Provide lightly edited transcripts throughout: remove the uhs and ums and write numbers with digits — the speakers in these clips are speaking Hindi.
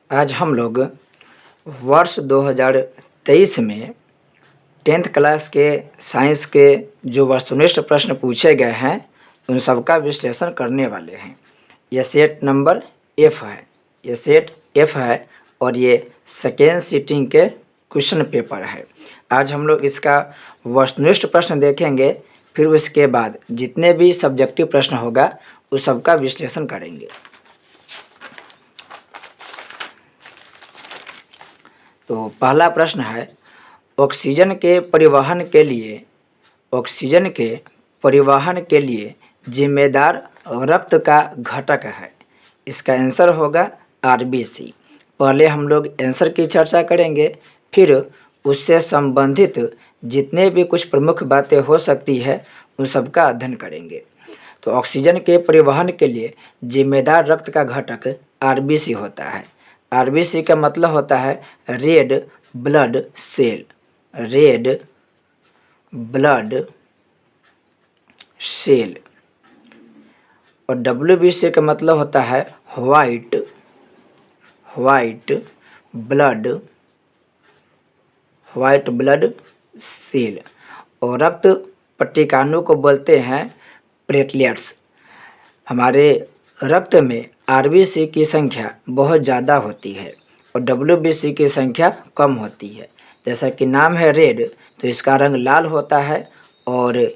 आज हम लोग वर्ष 2023 में 10th क्लास के साइंस के जो वस्तुनिष्ठ प्रश्न पूछे गए हैं उन सब का विश्लेषण करने वाले हैं। यह सेट नंबर एफ है और ये सेकेंड सीटिंग के क्वेश्चन पेपर है। आज हम लोग इसका वस्तुनिष्ठ प्रश्न देखेंगे, फिर उसके बाद जितने भी सब्जेक्टिव प्रश्न होगा उस सब का विश्लेषण करेंगे। तो पहला प्रश्न है, ऑक्सीजन के परिवहन के लिए जिम्मेदार रक्त का घटक है। इसका आंसर होगा आरबीसी। पहले हम लोग आंसर की चर्चा करेंगे, फिर उससे संबंधित जितने भी कुछ प्रमुख बातें हो सकती है उन सब का अध्ययन करेंगे। तो ऑक्सीजन के परिवहन के लिए जिम्मेदार रक्त का घटक आरबीसी होता है। आरबीसी का मतलब होता है रेड ब्लड सेल, और डब्ल्यूबीसी का मतलब होता है वाइट ब्लड सेल, और रक्त पट्टिकाणु को बोलते हैं प्लेटलेट्स। हमारे रक्त में आरबीसी की संख्या बहुत ज़्यादा होती है और डब्ल्यूबीसी की संख्या कम होती है। जैसा कि नाम है रेड, तो इसका रंग लाल होता है, और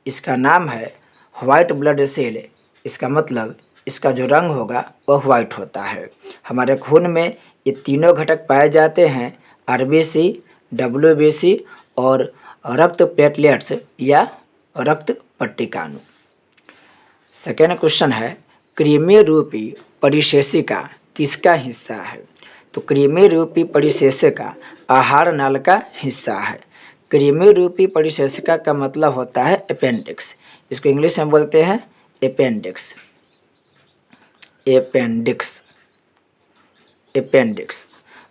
इसका नाम है वाइट ब्लड सेल, इसका मतलब इसका जो रंग होगा वह वाइट होता है। हमारे खून में ये तीनों घटक पाए जाते हैं, आरबीसी, डब्ल्यूबीसी और रक्त प्लेटलेट्स या रक्त पट्टिकाणु। सेकेंड क्वेश्चन है, कृमि रूपी परिशेषिका किसका हिस्सा है? तो कृमि रूपी परिशेषिका आहार नाल का हिस्सा है। कृमि रूपी परिशेषिका का मतलब होता है अपेंडिक्स। इसको इंग्लिश में बोलते हैं अपेंडिक्स।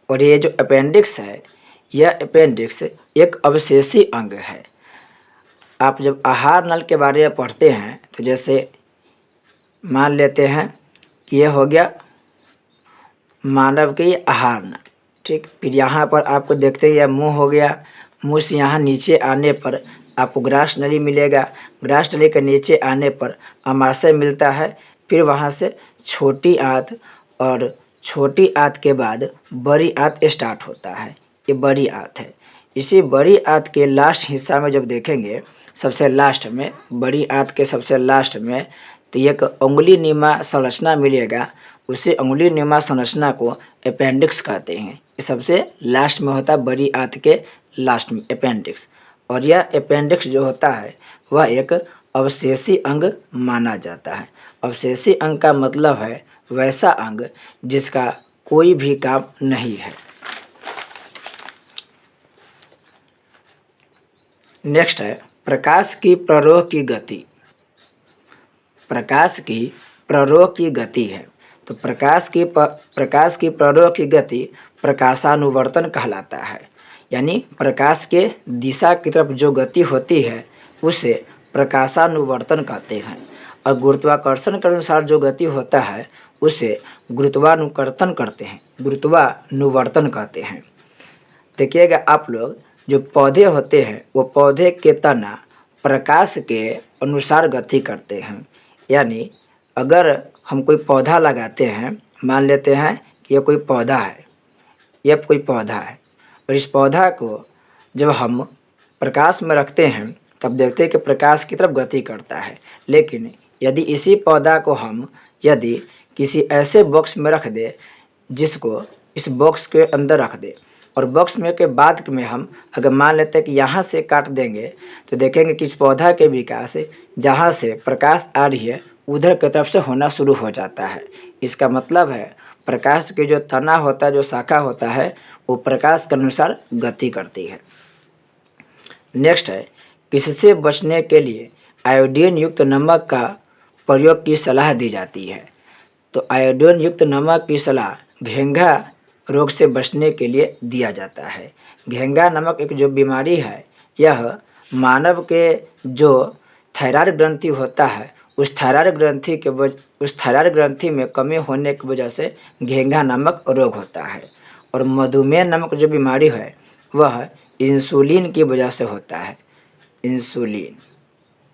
और ये जो अपेंडिक्स है, यह अपेंडिक्स एक अवशेषी अंग है। आप जब आहार नल के बारे में पढ़ते हैं तो जैसे मान लेते हैं कि यह हो गया मानव के आहार नल, ठीक। फिर यहाँ पर आपको देखते ही यह मुंह हो गया, मुंह से यहाँ नीचे आने पर आपको ग्रास नली मिलेगा, ग्रास नली के नीचे आने पर अमाशय मिलता है, फिर वहाँ से छोटी आंत, और छोटी आंत के बाद बड़ी आंत स्टार्ट होता है। ये बड़ी आंत है। इसी बड़ी आंत के लास्ट हिस्सा में जब देखेंगे, सबसे लास्ट में, बड़ी आंत के सबसे लास्ट में, तो एक उंगली नुमा संरचना मिलेगा। उसी उंगली नुमा संरचना को अपेंडिक्स कहते हैं। ये सबसे लास्ट में होता है, बड़ी आंत के लास्ट में अपेंडिक्स। और यह अपेंडिक्स जो होता है वह एक अवशेषी अंग माना जाता है। अवशेषी अंग का मतलब है वैसा अंग जिसका कोई भी काम नहीं है। नेक्स्ट है, प्रकाश की प्ररोह की गति। प्रकाश की प्ररोह की गति है। तो प्रकाश की प्ररोह की गति प्रकाशानुवर्तन कहलाता है। यानी प्रकाश के दिशा की तरफ जो गति होती है उसे प्रकाशानुवर्तन कहते हैं, और गुरुत्वाकर्षण के अनुसार जो गति होता है उसे गुरुत्वानुवर्तन कहते हैं। देखिएगा आप लोग, जो पौधे होते हैं वो पौधे के तना प्रकाश के अनुसार गति करते हैं। यानी अगर हम कोई पौधा लगाते हैं, मान लेते हैं कि यह कोई पौधा है, और इस पौधा को जब हम प्रकाश में रखते हैं तब देखते हैं कि प्रकाश की तरफ गति करता है। लेकिन यदि इसी पौधा को हम यदि किसी ऐसे बॉक्स में रख दे, जिसको इस बॉक्स के अंदर रख दे, और बॉक्स में के बाद में हम अगर मान लेते हैं कि यहाँ से काट देंगे, तो देखेंगे कि इस पौधा के विकास जहाँ से प्रकाश आ रही है उधर की तरफ से होना शुरू हो जाता है। इसका मतलब है प्रकाश के जो तना होता है, जो शाखा होता है, वो प्रकाश के अनुसार गति करती है। नेक्स्ट है, किससे बचने के लिए आयोडीन युक्त नमक का प्रयोग की सलाह दी जाती है? तो आयोडीन युक्त नमक की सलाह घेंघा रोग से बचने के लिए दिया जाता है। घेंघा नमक एक जो बीमारी है, यह मानव के जो थायराइड ग्रंथि होता है उस थायराइड ग्रंथि में कमी होने की वजह से घेंघा नामक रोग होता है। और मधुमेह नामक जो बीमारी है वह इंसुलिन की वजह से होता है।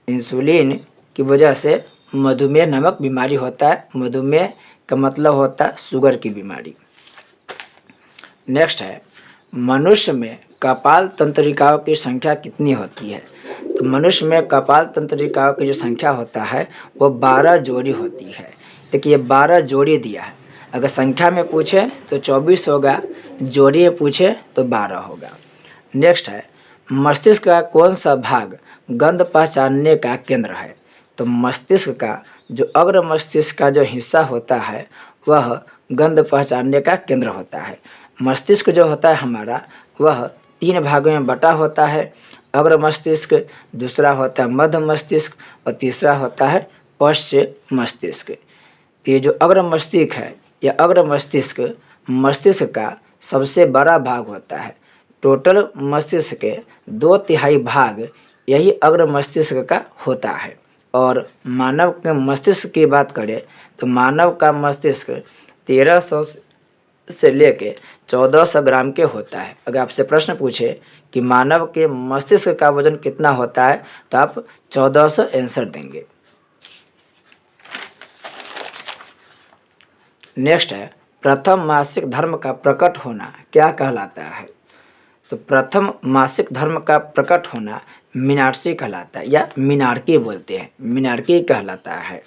इंसुलिन की वजह से मधुमेह नामक बीमारी होता है। मधुमेह का मतलब होता है शुगर की बीमारी। नेक्स्ट है, मनुष्य में कपाल तंत्रिकाओं की संख्या कितनी होती है? तो मनुष्य में कपाल तंत्रिकाओं की जो संख्या होता है वो 12 जोड़ी होती है। देखिए 12 जोड़ी दिया है। अगर संख्या में पूछे तो 24 होगा, जोड़ी में पूछे तो 12 होगा। नेक्स्ट है, मस्तिष्क का कौन सा भाग गंध पहचानने का केंद्र है? तो मस्तिष्क का जो अग्र मस्तिष्क का जो हिस्सा होता है वह गंध पहचानने का केंद्र होता है। मस्तिष्क जो होता है हमारा वह 3 भागों में बटा होता है। अग्र मस्तिष्क, दूसरा होता है मध्य मस्तिष्क और तीसरा होता है पश्च मस्तिष्क। ये जो अग्र मस्तिष्क है, यह अग्र मस्तिष्क का सबसे बड़ा भाग होता है। टोटल मस्तिष्क के 2/3 भाग यही अग्र मस्तिष्क का होता है। और मानव के मस्तिष्क की बात करें तो मानव का मस्तिष्क 1300 से लेके 1400 ग्राम के होता है। अगर आपसे प्रश्न पूछे कि मानव के मस्तिष्क का वजन कितना होता है तो आप 1400 आंसर देंगे। नेक्स्ट है, प्रथम मासिक धर्म का प्रकट होना क्या कहलाता है? तो प्रथम मासिक धर्म का प्रकट होना मीनार्सी कहलाता है या मीनार्की बोलते हैं, मीनार्की कहलाता है।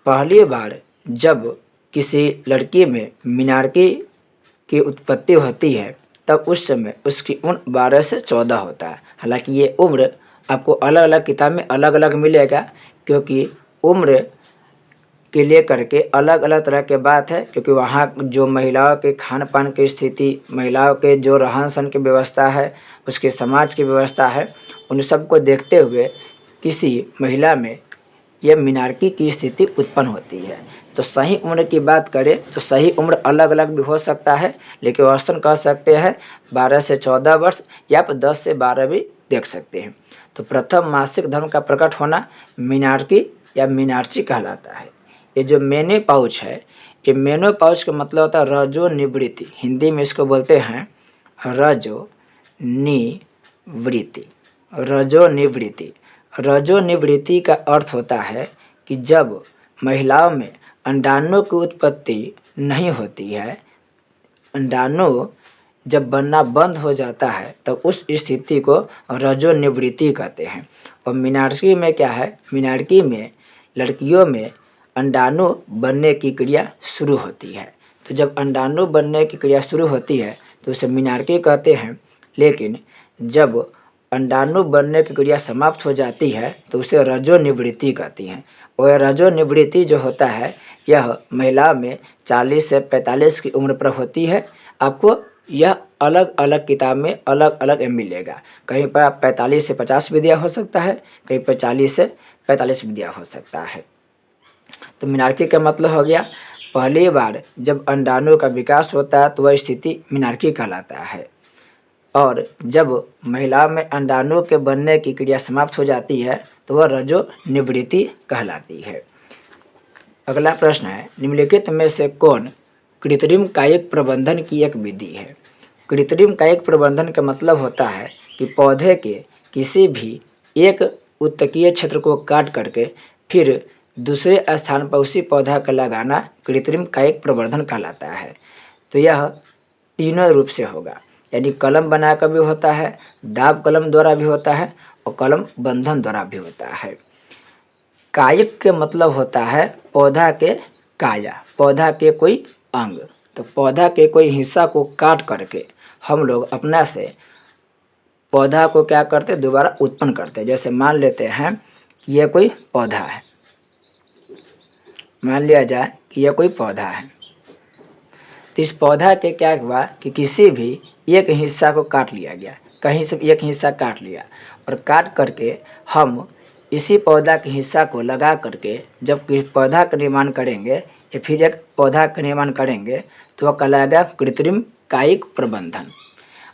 पहली बार जब किसी लड़की में मीनार्की की उत्पत्ति होती है तब उस समय उसकी उम्र 12 से 14 होता है। हालांकि ये उम्र आपको अलग अलग किताब में अलग अलग मिलेगा, क्योंकि उम्र के लिए करके अलग अलग तरह के बात है, क्योंकि वहाँ जो महिलाओं के खान पान की स्थिति, महिलाओं के जो रहन सहन की व्यवस्था है, उसके समाज की व्यवस्था है, उन सबको देखते हुए किसी महिला में यह मीनार्की की स्थिति उत्पन्न होती है। तो सही उम्र की बात करें तो सही उम्र अलग अलग भी हो सकता है, लेकिन औसतन कह सकते हैं 12 से 14 वर्ष या आप 10 से 12 भी देख सकते हैं। तो प्रथम मासिक धर्म का प्रकट होना मीनार्की या मीनार्ची कहलाता है। ये जो मेने पाउच है, ये मेनो पाउच का मतलब होता है रजो निवृत्ति। हिंदी में इसको बोलते हैं रजो निवृत्ति। रजो निवृत्ति, रजो निवृत्ति का अर्थ होता है कि जब महिलाओं में अंडाणु की उत्पत्ति नहीं होती है, अंडाणु जब बनना बंद हो जाता है तब उस स्थिति को रजो निवृत्ति कहते हैं। और मीनार्की में क्या है, मीनार्की में लड़कियों में अंडाणु बनने की क्रिया शुरू होती है। तो जब अंडाणु बनने की क्रिया शुरू होती है तो उसे मीनार्की कहते हैं। लेकिन जब अंडाणु बनने की क्रिया समाप्त हो जाती है तो उसे रजो निवृत्ति कहती हैं। और रजो निवृत्ति जो होता है यह महिला में 40 से 45 की उम्र पर होती है। आपको यह अलग अलग किताब में अलग अलग मिलेगा। कहीं पर 45 से 50 भी दिया हो सकता है, कहीं पर 40 से 45 भी दिया हो सकता है। तो मीनार्की का मतलब हो गया पहली बार जब अंडाणु का विकास होता है तो वह स्थिति मीनार्की कहलाता है। और जब महिला में अंडाणु के बनने की क्रिया समाप्त हो जाती है तो वह रजो निवृत्ति कहलाती है। अगला प्रश्न है, निम्नलिखित में से कौन कृत्रिम कायिक प्रबंधन की एक विधि है? कृत्रिम कायिक प्रबंधन का मतलब होता है कि पौधे के किसी भी एक उत्तकीय क्षेत्र को काट करके फिर दूसरे स्थान पर उसी पौधा का लगाना कृत्रिम कायिक प्रवर्धन कहलाता है। तो यह तीनों रूप से होगा, यानी कलम बनाकर भी होता है, दाब कलम द्वारा भी होता है और कलम बंधन द्वारा भी होता है। कायिक के मतलब होता है पौधा के काया, पौधा के कोई अंग। तो पौधा के कोई हिस्सा को काट करके हम लोग अपना से पौधा को क्या करते हैं, दोबारा उत्पन्न करते हैं। जैसे मान लेते हैं कि यह कोई पौधा है, मान लिया जाए कि यह कोई पौधा है। तो इस पौधा के क्या हुआ कि किसी भी एक हिस्सा को काट लिया गया, कहीं से एक हिस्सा काट लिया और काट करके हम इसी पौधा के हिस्सा को लगा करके जब पौधा का निर्माण करेंगे या फिर एक पौधा का निर्माण करेंगे तो वह कहलाएगा कृत्रिम कायिक प्रबंधन।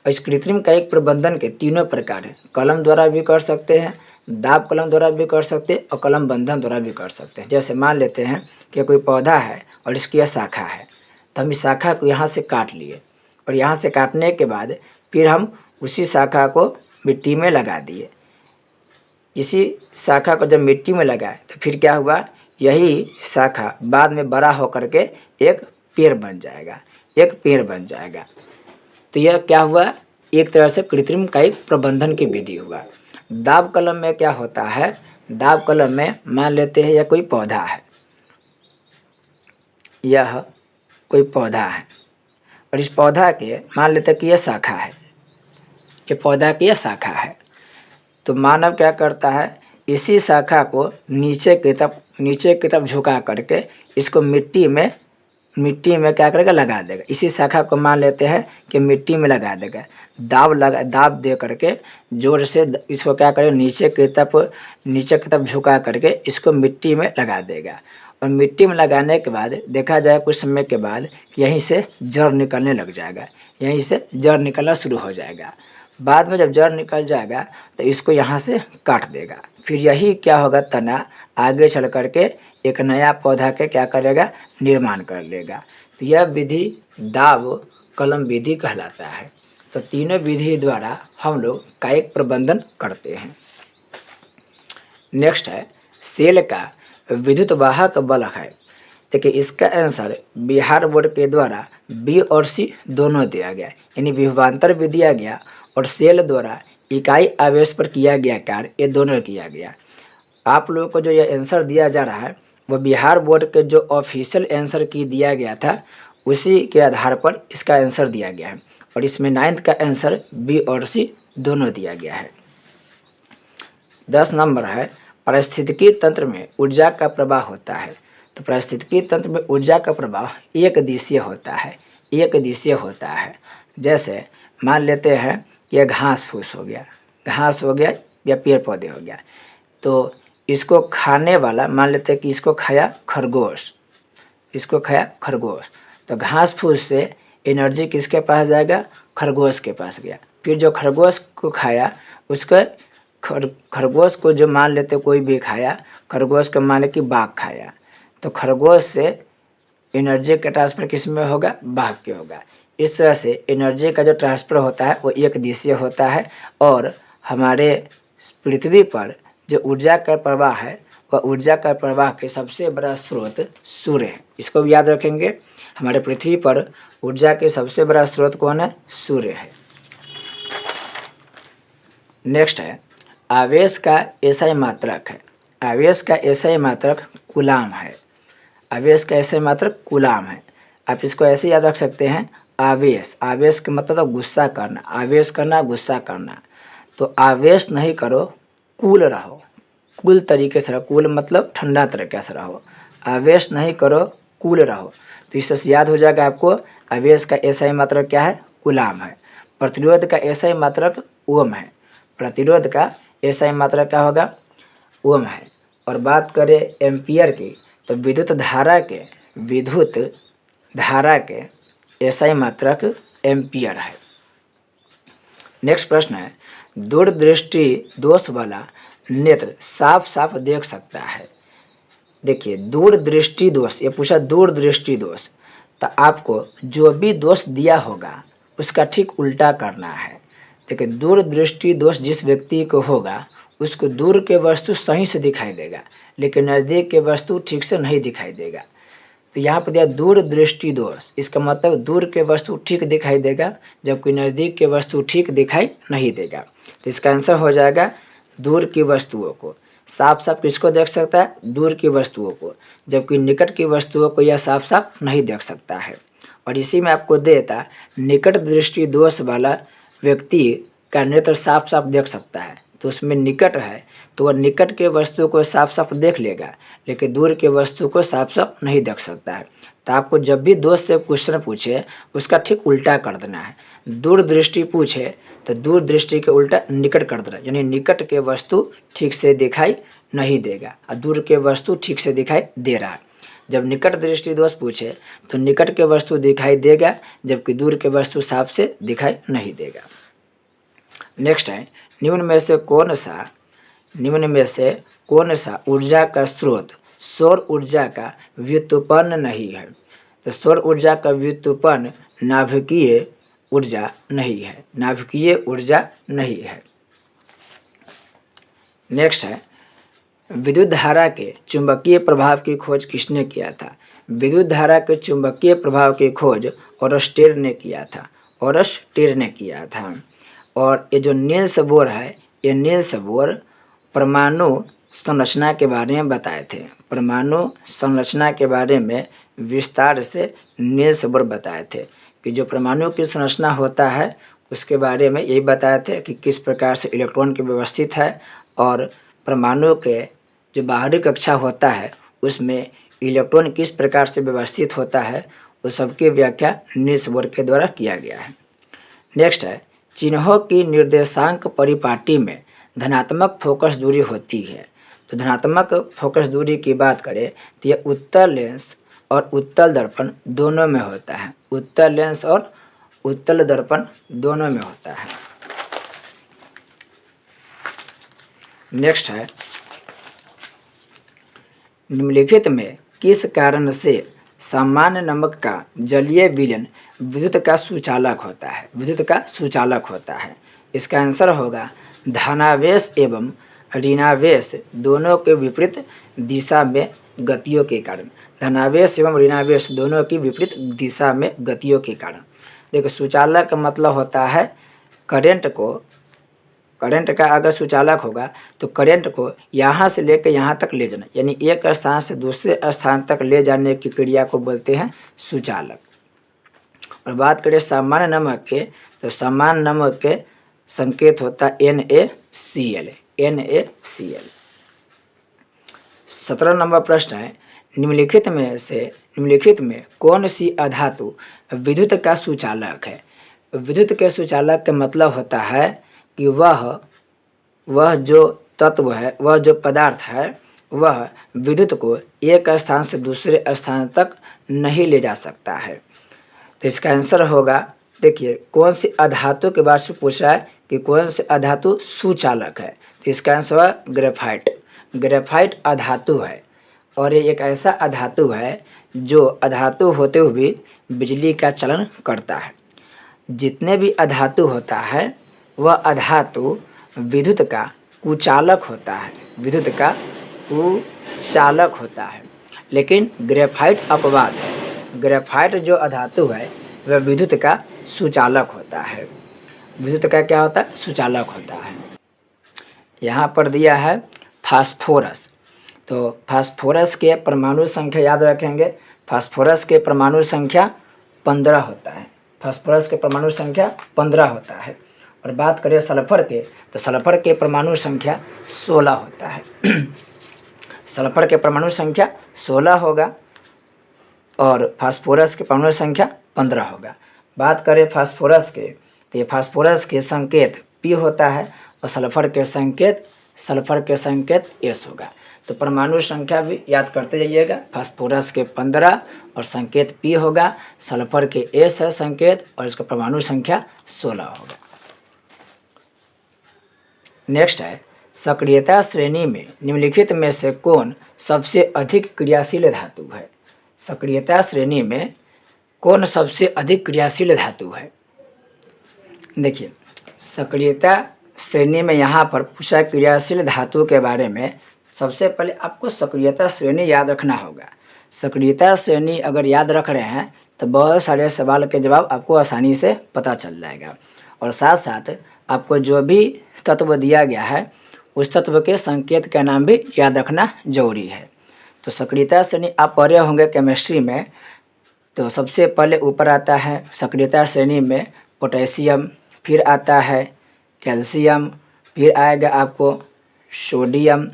और इस कृत्रिम कायिक प्रबंधन के तीनों प्रकार हैं। कलम द्वारा भी कर सकते हैं, दाब कलम द्वारा भी कर सकते हैं और कलम बंधन द्वारा भी कर सकते हैं। जैसे मान लेते हैं कि कोई पौधा है और इसकी यह शाखा है, तो हम इस शाखा को यहाँ से काट लिए और यहाँ से काटने के बाद फिर हम उसी शाखा को मिट्टी में लगा दिए। इसी शाखा को जब मिट्टी में लगाए तो फिर क्या हुआ, यही शाखा बाद में बड़ा होकर के एक पेड़ बन जाएगा, एक पेड़ बन जाएगा। तो यह क्या हुआ, एक तरह से कृत्रिम कायिक प्रबंधन की विधि हुआ। दाब कलम में क्या होता है, दाब कलम में मान लेते हैं यह कोई पौधा है, यह कोई पौधा है और इस पौधा के मान लेते हैं कि यह शाखा है, ये पौधा की यह शाखा है। तो मानव क्या करता है, इसी शाखा को नीचे की तरफ झुका करके इसको मिट्टी में क्या करेगा, लगा देगा। इसी शाखा को मान लेते हैं कि मिट्टी में लगा देगा, दाब दे करके जोर से इसको क्या करेगा, नीचे की तरफ झुका करके इसको मिट्टी में लगा देगा। और मिट्टी में लगाने के बाद देखा जाए कुछ समय के बाद यहीं से जड़ निकलने लग जाएगा, यहीं से जड़ निकलना शुरू हो जाएगा। बाद में जब जड़ निकल जाएगा तो इसको यहाँ से काट देगा। फिर यही क्या होगा, तना आगे चल करके एक नया पौधा के क्या करेगा, निर्माण कर लेगा। तो यह विधि दाब कलम विधि कहलाता है। तो तीनों विधि द्वारा हम लोग कायिक प्रबंधन करते हैं। नेक्स्ट है सेल का विद्युत वाहक बल है। देखिए इसका आंसर बिहार बोर्ड के द्वारा बी और सी दोनों दिया गया, यानी विभवांतर भी दिया गया और सेल द्वारा इकाई आवेश पर किया गया कार्य, ये दोनों किया गया। आप लोगों को जो ये आंसर दिया जा रहा है वो बिहार बोर्ड के जो ऑफिशियल आंसर की दिया गया था उसी के आधार पर इसका आंसर दिया गया है और इसमें 9th का आंसर बी और सी दोनों दिया गया है। 10 नंबर है पारिस्थितिकी तंत्र में ऊर्जा का प्रवाह होता है। तो पारिस्थितिकी तंत्र में ऊर्जा का प्रवाह एक दिशीय होता है, एक दिशीय होता है। जैसे मान लेते हैं यह घास फूस हो गया या पेड़ पौधे हो गया, तो इसको खाने वाला मान लेते हैं कि इसको खाया खरगोश, तो घास फूस से एनर्जी किसके पास जाएगा, खरगोश के पास गया। फिर जो खरगोश को खाया उसको खरगोश को जो मान लेते कोई भी खाया, खरगोश को मान ले कि बाघ खाया, तो खरगोश से एनर्जी का ट्रांसफ़र किस में होगा, बाघ के होगा। इस तरह से एनर्जी का जो ट्रांसफ़र होता है वो एक दिशीय होता है। और हमारे पृथ्वी पर जो ऊर्जा का प्रवाह है वह ऊर्जा का प्रवाह के सबसे बड़ा स्रोत सूर्य है। इसको भी याद रखेंगे, हमारे पृथ्वी पर ऊर्जा के सबसे बड़ा स्रोत कौन है, सूर्य है। नेक्स्ट है आवेश का एसआई मात्रक है। आवेश का एसआई मात्रक कूलाम है, आवेश का एसआई मात्रक कूलाम है। आप इसको ऐसे याद रख सकते हैं, आवेश के मतलब गुस्सा करना, आवेश करना, गुस्सा करना। तो आवेश नहीं करो, कूल रहो, कूल तरीके से रहो, कूल मतलब ठंडा तरीके से रहो। आवेश नहीं करो, कूल रहो। तो इस तरह से याद हो जाएगा आपको, आवेश का एसआई मात्रक क्या है, कूलाम है। प्रतिरोध का एसआई मात्रक ओम है, प्रतिरोध का एसआई मात्रक क्या होगा, ओम है। और बात करें एम्पियर की, तो विद्युत धारा के एसआई मात्रक एम्पियर है। नेक्स्ट प्रश्न है दूरदृष्टि दोष वाला नेत्र साफ साफ देख सकता है। देखिए दूरदृष्टि दोष, ये पूछा दूरदृष्टि दोष, तो आपको जो भी दोष दिया होगा उसका ठीक उल्टा करना है। देखिए दूरदृष्टि दोष जिस व्यक्ति को होगा उसको दूर के वस्तु सही से दिखाई देगा लेकिन नज़दीक के वस्तु ठीक से नहीं दिखाई देगा। तो यहाँ पर दिया दूरदृष्टि दोष, इसका मतलब दूर के वस्तु ठीक दिखाई देगा जबकि नज़दीक के वस्तु ठीक दिखाई नहीं देगा। तो इसका आंसर हो जाएगा दूर की वस्तुओं को। साफ साफ किसको देख सकता है, दूर की वस्तुओं को, जबकि निकट की वस्तुओं को यह साफ साफ नहीं देख सकता है। और इसी में आपको देता निकट दृष्टि दोष वाला व्यक्ति का नेत्र साफ साफ देख सकता है, तो उसमें निकट है तो वह निकट के वस्तु को साफ साफ देख लेगा लेकिन दूर के वस्तु को साफ साफ नहीं देख सकता है। तो आपको जब भी दोस्त से क्वेश्चन पूछे उसका ठीक उल्टा कर देना है। दूर दृष्टि पूछे तो दूर दृष्टि के उल्टा निकट कर देना, यानी निकट के वस्तु ठीक से दिखाई नहीं देगा और दूर के वस्तु ठीक से दिखाई दे रहा है। जब निकट दृष्टि दोष पूछे तो निकट के वस्तु दिखाई देगा जबकि दूर के वस्तु साफ से दिखाई नहीं देगा। नेक्स्ट है निम्न में से कौन सा निम्न में से कौन सा ऊर्जा का स्रोत सौर ऊर्जा का व्युत्पन्न नहीं है? तो सौर ऊर्जा का व्युत्पन्न नाभिकीय ऊर्जा नहीं है, नाभिकीय ऊर्जा नहीं है। नेक्स्ट है, विद्युत धारा के चुंबकीय प्रभाव की खोज किसने किया था? विद्युत धारा के चुंबकीय प्रभाव की खोज ओरस्टेड ने किया था, ओरस्टेड ने किया था। और ये जो नील्स बोर है, ये नील्स बोर परमाणु संरचना के बारे में बताए थे, परमाणु संरचना के बारे में विस्तार से नील्स बोर बताए थे कि जो परमाणु की संरचना होता है उसके बारे में यही बताए थे कि किस प्रकार से इलेक्ट्रॉन के व्यवस्थित है, और परमाणु के जो बाहरी कक्षा होता है उसमें इलेक्ट्रॉन किस प्रकार से व्यवस्थित होता है, उस सबकी व्याख्या नील्स बोर के द्वारा किया गया है। नेक्स्ट है, चिन्हों की निर्देशांक परिपाटी में धनात्मक फोकस दूरी होती है। तो धनात्मक फोकस दूरी की बात करें तो यह उत्तल लेंस और उत्तल दर्पण दोनों में होता है, उत्तल लेंस और उत्तल दर्पण दोनों में होता है। नेक्स्ट है, निम्नलिखित में किस कारण से सामान्य नमक का जलीय विलयन विद्युत का सुचालक होता है? विद्युत का सुचालक होता है। इसका आंसर होगा धनावेश एवं ऋणावेश दोनों के विपरीत दिशा में गतियों के कारण, धनावेश एवं ऋणावेश दोनों की विपरीत दिशा में गतियों के कारण। देखो, सुचालक का मतलब होता है करंट को, करंट का अगर सुचालक होगा तो करंट को यहाँ से लेकर यहाँ तक ले जाना, यानी एक स्थान से दूसरे स्थान तक ले जाने की क्रिया को बोलते हैं सुचालक। और बात करें सामान्य नमक के, तो सामान्य नमक के संकेत होता है NaCl, NaCl। 17 नंबर प्रश्न है, निम्नलिखित में कौन सी अधातु विद्युत का सुचालक है? विद्युत के सुचालक का मतलब होता है कि वह जो तत्व है, वह जो पदार्थ है, वह विद्युत को एक स्थान से दूसरे स्थान तक नहीं ले जा सकता है। तो इसका आंसर होगा, देखिए कौन सी अधातु के बारे में पूछा है कि कौन सी अधातु सुचालक है, तो इसका आंसर होगा ग्रेफाइट। ग्रेफाइट अधातु है और ये एक ऐसा अधातु है जो अधातु होते हुए भी बिजली का चलन करता है। जितने भी अधातु होता है वह अधातु विद्युत का कुचालक होता है, विद्युत का कुचालक होता है। लेकिन ग्रेफाइट अपवाद है, ग्रेफाइट जो अधातु है वह विद्युत का सुचालक होता है, विद्युत का क्या होता है? सुचालक होता है। यहाँ पर दिया है फास्फोरस, तो फास्फोरस के परमाणु संख्या याद रखेंगे, फास्फोरस के परमाणु संख्या 15 होता है, फास्फोरस के परमाणु संख्या 15 होता है। और बात करें सल्फर के, तो सल्फर के परमाणु संख्या 16 होता है। सल्फर के परमाणु संख्या 16 होगा और फास्फोरस के परमाणु संख्या 15 होगा। बात करें फास्फोरस के, तो ये फास्फोरस के संकेत P होता है और सल्फर के संकेत S होगा। तो परमाणु संख्या भी याद करते जाइएगा, फास्फोरस के 15 और संकेत P होगा, सल्फर के S है संकेत और इसका परमाणु संख्या 16 होगा। नेक्स्ट है, सक्रियता श्रेणी में निम्नलिखित में से कौन सबसे अधिक क्रियाशील धातु है? सक्रियता श्रेणी में कौन सबसे अधिक क्रियाशील धातु है? देखिए, सक्रियता श्रेणी में यहाँ पर पूछा क्रियाशील धातु के बारे में। सबसे पहले आपको सक्रियता श्रेणी याद रखना होगा। सक्रियता श्रेणी अगर याद रख रहे हैं तो बहुत सारे सवाल के जवाब आपको आसानी से पता चल जाएगा। और साथ साथ आपको जो भी तत्व दिया गया है उस तत्व के संकेत का नाम भी याद रखना जरूरी है। तो सक्रियता श्रेणी आप पढ़े होंगे केमिस्ट्री में, तो सबसे पहले ऊपर आता है सक्रियता श्रेणी में पोटेशियम, फिर आता है कैल्शियम, फिर आएगा आपको सोडियम,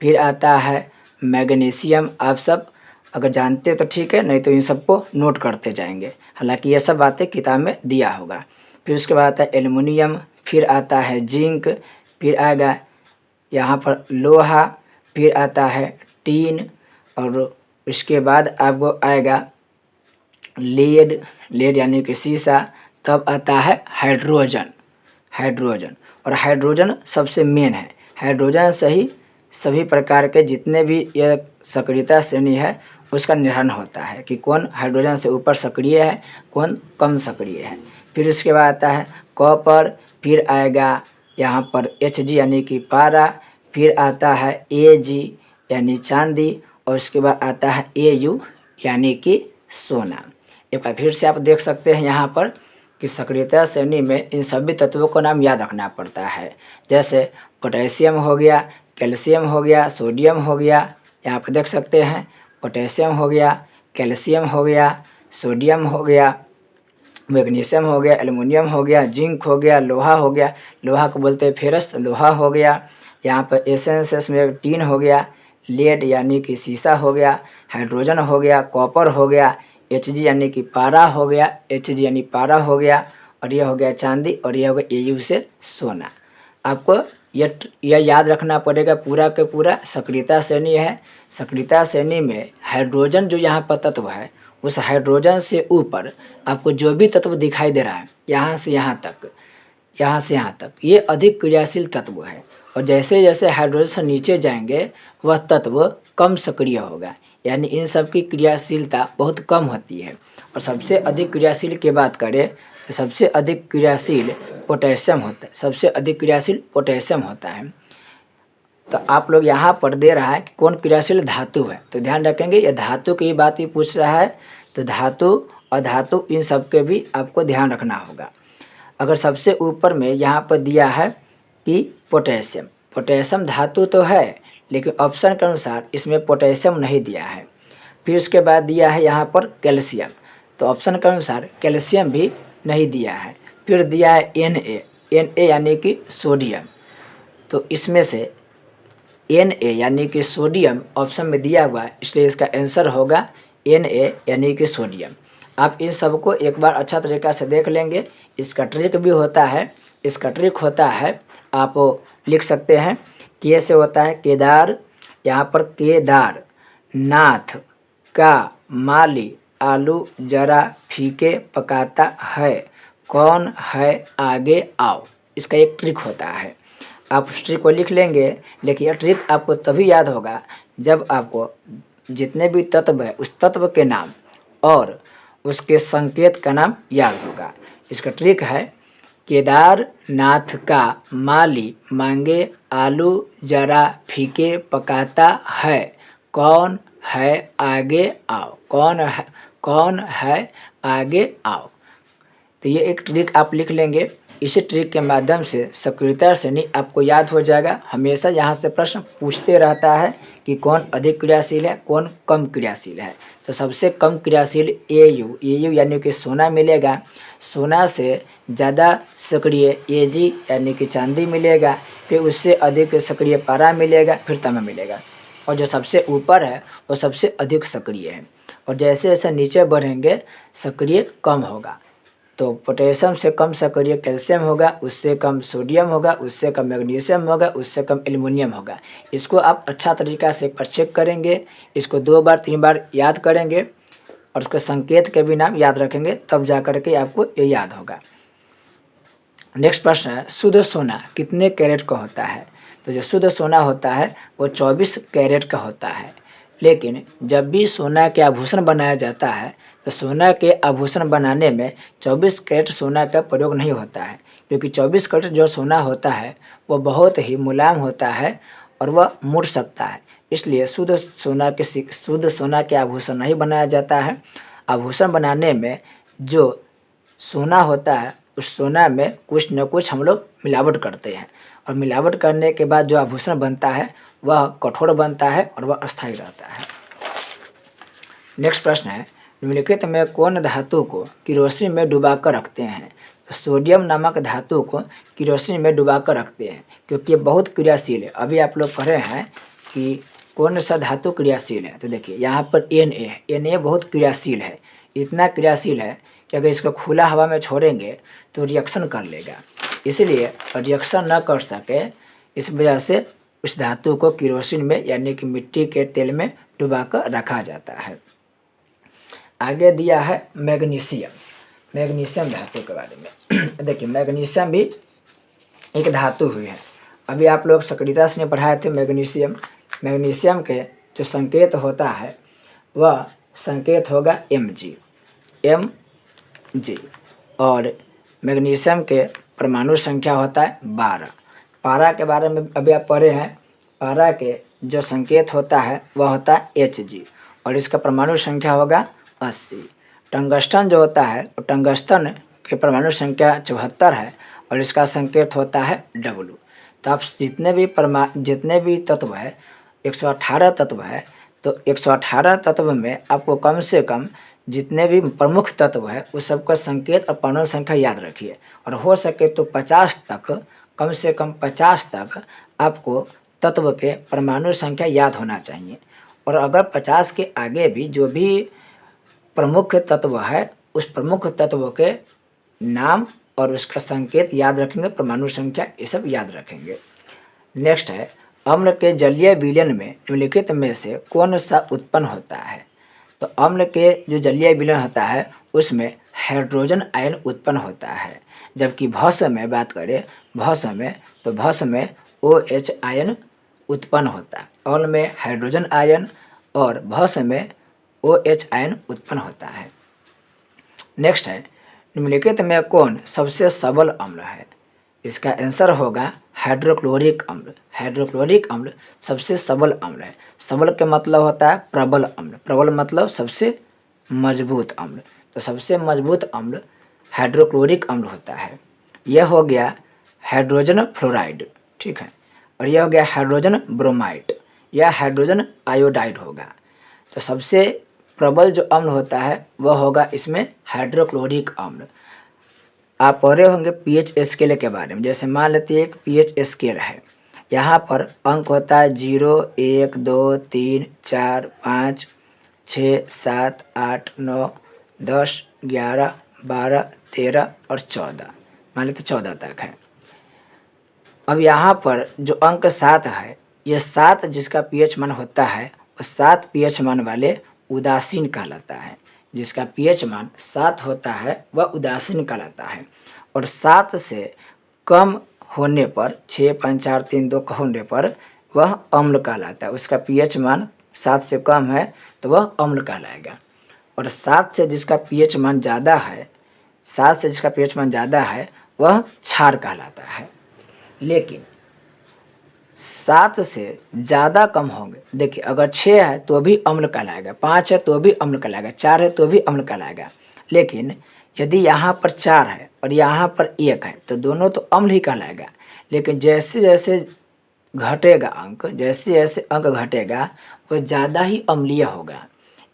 फिर आता है मैग्नीशियम। आप सब अगर जानते हो तो ठीक है, नहीं तो इन सबको नोट करते जाएंगे, हालांकि ये सब बातें किताब में दिया होगा। फिर उसके बाद आता है एल्युमिनियम, फिर आता है जिंक, फिर आएगा यहाँ पर लोहा, फिर आता है टीन, और उसके बाद आपको आएगा लेड यानी कि सीसा, तब आता है हाइड्रोजन। और हाइड्रोजन सबसे मेन है, हाइड्रोजन से ही सभी प्रकार के जितने भी यह सक्रियता श्रेणी है उसका निर्धारण होता है कि कौन हाइड्रोजन से ऊपर सक्रिय है, कौन कम सक्रिय है। फिर उसके बाद आता है कॉपर, फिर आएगा यहाँ पर Hg यानी कि पारा, फिर आता है Ag यानी चांदी, और उसके बाद आता है Au यानी कि सोना। एक बार फिर से आप देख सकते हैं यहाँ पर कि सक्रियता श्रेणी में इन सभी तत्वों का नाम याद रखना पड़ता है। जैसे पोटेशियम हो गया, कैल्शियम हो गया, सोडियम हो गया, यहाँ पर देख सकते हैं पोटेशियम हो गया, कैल्शियम हो गया, सोडियम हो गया, मैग्नीशियम हो गया, एल्युमिनियम हो गया, जिंक हो गया, लोहा हो गया, लोहा को बोलते हैं फेरस, लोहा हो गया। यहाँ पर एसेंस में टीन हो गया, लेड यानी कि शीशा हो गया, हाइड्रोजन हो गया, कॉपर हो गया, Hg यानी कि पारा हो गया, Hg यानी पारा हो गया, और यह हो गया चांदी, और यह हो गया Au से सोना। आपको यह याद रखना पड़ेगा पूरा के पूरा सक्रियता श्रेणी है। सक्रियता श्रेणी में हाइड्रोजन जो यहाँ पर तत्व है, उस हाइड्रोजन से ऊपर आपको जो भी तत्व दिखाई दे रहा है यहाँ से यहाँ तक, यहाँ से यहाँ तक, ये अधिक क्रियाशील तत्व है। और जैसे जैसे हाइड्रोजन से नीचे जाएंगे वह तत्व कम सक्रिय होगा, यानी इन सब की क्रियाशीलता बहुत कम होती है। और सबसे अधिक क्रियाशील की बात करें तो सबसे अधिक क्रियाशील पोटेशियम होता है, सबसे अधिक क्रियाशील पोटेशियम होता है। तो आप लोग यहाँ पर दे रहा है कि कौन क्रियाशील धातु है, तो ध्यान रखेंगे ये धातु की बात ही पूछ रहा है, तो धातु और धातु इन सब के भी आपको ध्यान रखना होगा। अगर सबसे ऊपर में यहाँ पर दिया है कि पोटेशियम, पोटेशियम धातु तो है लेकिन ऑप्शन के अनुसार इसमें पोटेशियम नहीं दिया है। फिर उसके बाद दिया है यहाँ पर कैल्शियम, तो ऑप्शन के अनुसार कैल्शियम भी नहीं दिया है। फिर दिया है Na यानी कि सोडियम, तो इसमें से Na यानी कि सोडियम ऑप्शन में दिया हुआ है, इसलिए इसका आंसर होगा Na यानी कि सोडियम। आप इन सबको एक बार अच्छा तरीक़ा से देख लेंगे। इसका ट्रिक भी होता है, इसका ट्रिक होता है, आप लिख सकते हैं के से होता है केदार, यहाँ पर केदार नाथ का माली आलू जरा फीके पकाता है, कौन है आगे आओ। इसका एक ट्रिक होता है, आप उस ट्रिक को लिख लेंगे। लेकिन यह ट्रिक आपको तभी याद होगा जब आपको जितने भी तत्व है उस तत्व के नाम और उसके संकेत का नाम याद होगा। इसका ट्रिक है केदारनाथ का माली मांगे आलू जरा फीके पकाता है, कौन है आगे आओ, कौन है आगे आओ। तो ये एक ट्रिक आप लिख लेंगे। इसी ट्रिक के माध्यम से सक्रियता श्रेणी आपको याद हो जाएगा। हमेशा यहाँ से प्रश्न पूछते रहता है कि कौन अधिक क्रियाशील है, कौन कम क्रियाशील है। तो सबसे कम क्रियाशील Au यानी कि सोना मिलेगा, सोना से ज़्यादा सक्रिय Ag यानी कि चांदी मिलेगा, फिर उससे अधिक सक्रिय पारा मिलेगा, फिर तांबा मिलेगा, और जो सबसे ऊपर है वो सबसे अधिक सक्रिय है। और जैसे जैसे नीचे बढ़ेंगे सक्रिय कम होगा। तो पोटेशियम से कम सक्रिय कैल्शियम होगा, उससे कम सोडियम होगा, उससे कम मैग्नीशियम होगा, उससे कम एल्युमिनियम होगा। इसको आप अच्छा तरीक़ा से एक बार चेक करेंगे, इसको 2 बार 3 बार याद करेंगे और उसके संकेत के भी नाम याद रखेंगे, तब जा कर के आपको ये याद होगा। नेक्स्ट प्रश्न है शुद्ध सोना कितने कैरेट का होता है। तो जो शुद्ध सोना होता है वो 24 कैरेट का होता है। लेकिन जब भी सोना के आभूषण बनाया जाता है तो सोना के आभूषण बनाने में 24 कैरेट सोना का प्रयोग नहीं होता है, क्योंकि 24 कैरेट जो सोना होता है वो बहुत ही मुलायम होता है और वह मुड़ सकता है। इसलिए शुद्ध सोना के आभूषण नहीं बनाया जाता है। आभूषण बनाने में जो सोना होता है उस सोना में कुछ न कुछ हम लोग मिलावट करते हैं, और मिलावट करने के बाद जो आभूषण बनता है वह कठोर बनता है और वह अस्थायी रहता है। नेक्स्ट प्रश्न है निम्नलिखित में कौन धातु को किरोसिन में डुबाकर रखते हैं। तो सोडियम नामक धातु को किरोसिन में डुबाकर रखते हैं क्योंकि ये बहुत क्रियाशील है। अभी आप लोग पढ़ रहे हैं कि कौन सा धातु क्रियाशील है, तो देखिए यहाँ पर Na बहुत क्रियाशील है, इतना क्रियाशील है कि अगर इसको खुला हवा में छोड़ेंगे तो रिएक्शन कर लेगा। इसलिए रिएक्शन न कर सके इस वजह से उस धातु को किरोसिन में यानी कि मिट्टी के तेल में डुबाकर रखा जाता है। आगे दिया है मैग्नीशियम धातु के बारे में। देखिए मैग्नीशियम भी एक धातु हुई है अभी आप लोग सक्रियता से पढ़ाए थे मैग्नीशियम। मैग्नीशियम के जो संकेत होता है वह संकेत होगा Mg। और मैग्नीशियम के परमाणु संख्या होता है 12। पारा के बारे में अभी आप पढ़े हैं। पारा के जो संकेत होता है वह होता है Hg और इसका परमाणु संख्या होगा 80। टंगस्टन जो होता है वो टंगस्टन के परमाणु संख्या 74 है और इसका संकेत होता है W। तो आप जितने भी तत्व है 118 तत्व है, तो 118 तत्व में आपको कम से कम जितने भी प्रमुख तत्व है उस सबका संकेत और परमाणु संख्या याद रखिए। और हो सके तो 50 तक, कम से कम 50 तक आपको तत्व के परमाणु संख्या याद होना चाहिए। और अगर 50 के आगे भी जो भी प्रमुख तत्व है उस प्रमुख तत्व के नाम और उसका संकेत याद रखेंगे, परमाणु संख्या ये सब याद रखेंगे। नेक्स्ट है, अम्ल के जलीय विलयन में निम्नलिखित में से कौन सा उत्पन्न होता है। तो अम्ल के जो जलीय विलयन होता है उसमें हाइड्रोजन आयन उत्पन्न होता है। जबकि भस्म में बात करें, भस्म में OH आयन उत्पन्न होता है। अम्ल में हाइड्रोजन आयन और भस्म में OH आयन उत्पन्न होता है। नेक्स्ट है, निम्नलिखित में कौन सबसे सबल अम्ल है। इसका आंसर होगा हाइड्रोक्लोरिक अम्ल। हाइड्रोक्लोरिक अम्ल सबसे सबल अम्ल है। सबल का मतलब होता है प्रबल अम्ल, प्रबल मतलब सबसे मजबूत अम्ल। तो सबसे मजबूत अम्ल हाइड्रोक्लोरिक अम्ल होता है। यह हो गया हाइड्रोजन फ्लोराइड, ठीक है। और यह हो गया हाइड्रोजन ब्रोमाइड या हाइड्रोजन आयोडाइड होगा। तो सबसे प्रबल जो अम्ल होता है वह होगा इसमें हाइड्रोक्लोरिक अम्ल। आप पढ़े होंगे पीएच स्केल के बारे में। जैसे मान लेते हैं एक पीएच स्केल है, यहाँ पर अंक होता है 0, 1, 2, 3, 4, 5, 6, 7, 8, 9, 10, 11, 12, 13 और 14, मान लेते 14 तक है। अब यहाँ पर जो अंक 7 है, ये 7 जिसका पीएच मान होता है वो 7 पीएच मान वाले उदासीन कहलाता है। जिसका पीएच मान 7 होता है वह उदासीन कहलाता है। और 7 से कम होने पर 6, 5, 4, 3, 2 होने पर वह अम्ल कहलाता है। उसका पीएच मान 7 से कम है तो वह अम्ल कहलाएगा। और 7 से जिसका पीएच मान ज़्यादा है, 7 से जिसका पीएच मान ज़्यादा है वह क्षार कहलाता है। लेकिन 7 से ज़्यादा कम होंगे, देखिए अगर 6 है तो भी अम्ल कहलाएगा, 5 है तो भी अम्ल कहलाएगा, 4 है तो भी अम्ल कहलाएगा। लेकिन यदि यहाँ पर 4 है और यहाँ पर 1 है तो दोनों तो अम्ल ही कहलाएगा। लेकिन जैसे जैसे घटेगा अंक, जैसे जैसे अंक घटेगा वो ज़्यादा ही अम्लीय होगा।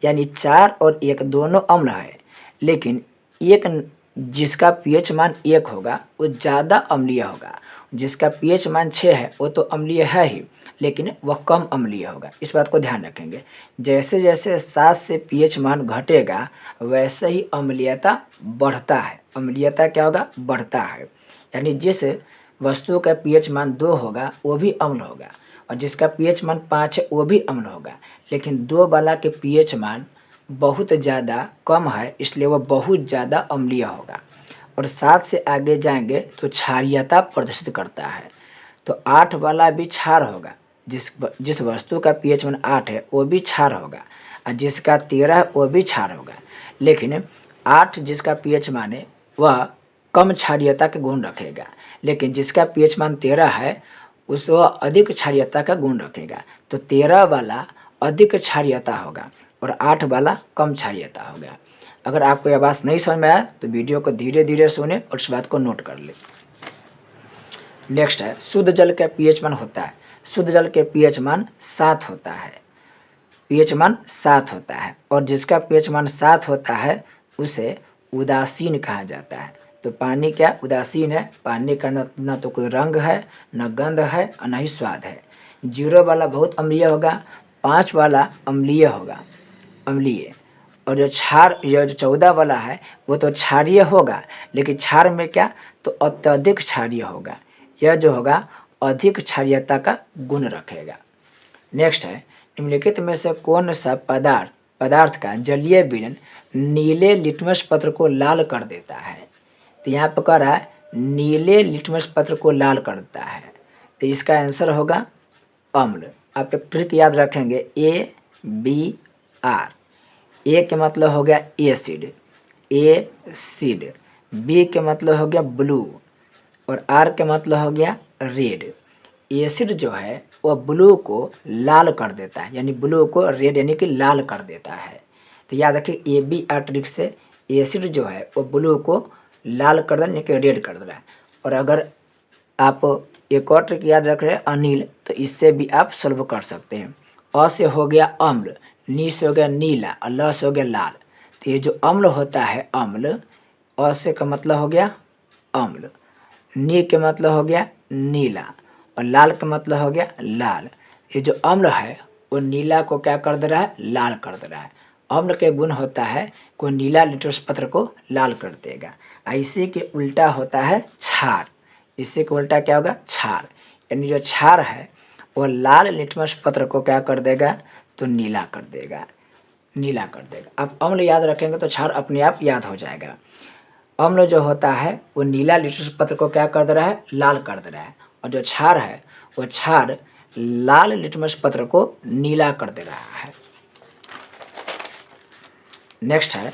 यानी 4 और 1 दोनों अम्ल है, लेकिन एक जिसका पीएच मान 1 होगा वो ज़्यादा अम्लीय होगा। जिसका पीएच मान 6 है वो तो अम्लीय है ही, लेकिन वह कम अम्लीय होगा। इस बात को ध्यान रखेंगे। जैसे जैसे 7 से पीएच मान घटेगा वैसे ही अम्लीयता बढ़ता है। अम्लीयता क्या होगा, बढ़ता है। यानी जिस वस्तु का पीएच मान 2 होगा वो भी अम्ल होगा और जिसका पीएच मान 5 है वो भी अम्ल होगा। लेकिन 2 वाला के पीएच मान बहुत ज़्यादा कम है, इसलिए वह बहुत ज़्यादा अम्लीय होगा। और 7 से आगे जाएंगे तो क्षारीयता प्रदर्शित करता है। तो 8 वाला भी क्षार होगा। जिस वस्तु का पीएच मान 8 है वो भी क्षार होगा और जिसका 13 है वो भी क्षार होगा। लेकिन 8 जिसका पीएच मान है वह कम क्षारीयता के गुण रखेगा, लेकिन जिसका पीएच मान 13 है उस वह अधिक क्षारीयता का गुण रखेगा। तो 13 वाला अधिक क्षारीयता होगा और 8 वाला कम क्षारीयता होगा। अगर आपको यह बात नहीं समझ में आया तो वीडियो को धीरे धीरे सुने और इस बात को नोट कर ले। नेक्स्ट है, शुद्ध जल का पीएच मान होता है। शुद्ध जल के पीएच मान 7 होता है। पीएच मान 7 होता है और जिसका पीएच मान 7 होता है उसे उदासीन कहा जाता है। तो पानी क्या उदासीन है, पानी का न तो कोई रंग है, न गंध है और न ही स्वाद है। 0 वाला बहुत अम्लीय होगा, 5 वाला अम्लीय होगा, अम्लीय। और जो 14 वाला है वो तो क्षारीय होगा, लेकिन क्षार में क्या तो अत्यधिक क्षारीय होगा। यह जो होगा अधिक क्षारीयता का गुण रखेगा। नेक्स्ट है, निम्नलिखित में से कौन सा पदार्थ का जलीय विलयन नीले लिटमस पत्र को लाल कर देता है। तो यहाँ पर कह रहा है नीले लिटमस पत्र को लाल करता है। तो इसका आंसर होगा अम्ल। आप एक ट्रिक याद रखेंगे, ABR। ए के मतलब हो गया एसिड, एसिड। बी के मतलब हो गया ब्लू और आर के मतलब हो गया रेड। एसिड जो है वह ब्लू को लाल कर देता है, यानी ब्लू को रेड यानी कि लाल कर देता है। तो याद रखिए ABR ट्रिक से एसिड जो है वो ब्लू को लाल कर देना यानी कि रेड कर दे रहा है। और अगर आप एक और ट्रिक याद रख रहे हैं अनिल, तो इससे भी आप सॉल्व कर सकते हैं। अ से हो गया अम्ल, नी से हो गया नीला और ल से हो गया लाल। तो ये जो अम्ल होता है अम्ल, अ से का मतलब हो गया अम्ल, नी के मतलब हो गया नीला और लाल का मतलब हो गया लाल। ये जो अम्ल है वो नीला को क्या कर दे रहा है, लाल कर दे रहा है। अम्ल के गुण होता है को नीला लिटमस पत्र को लाल कर देगा। इसी के उल्टा होता है क्षार, इसी के उल्टा क्या होगा, क्षार। यानी जो क्षार है वो लाल लिटमस पत्र को क्या कर देगा, तो नीला कर देगा, नीला कर देगा। आप अम्ल याद रखेंगे तो क्षार अपने आप याद हो जाएगा। अम्ल जो होता है वो नीला लिटमस पत्र को क्या कर दे रहा है, लाल कर दे रहा है। और जो क्षार है वो क्षार लाल लिटमस पत्र को नीला कर दे रहा है। नेक्स्ट है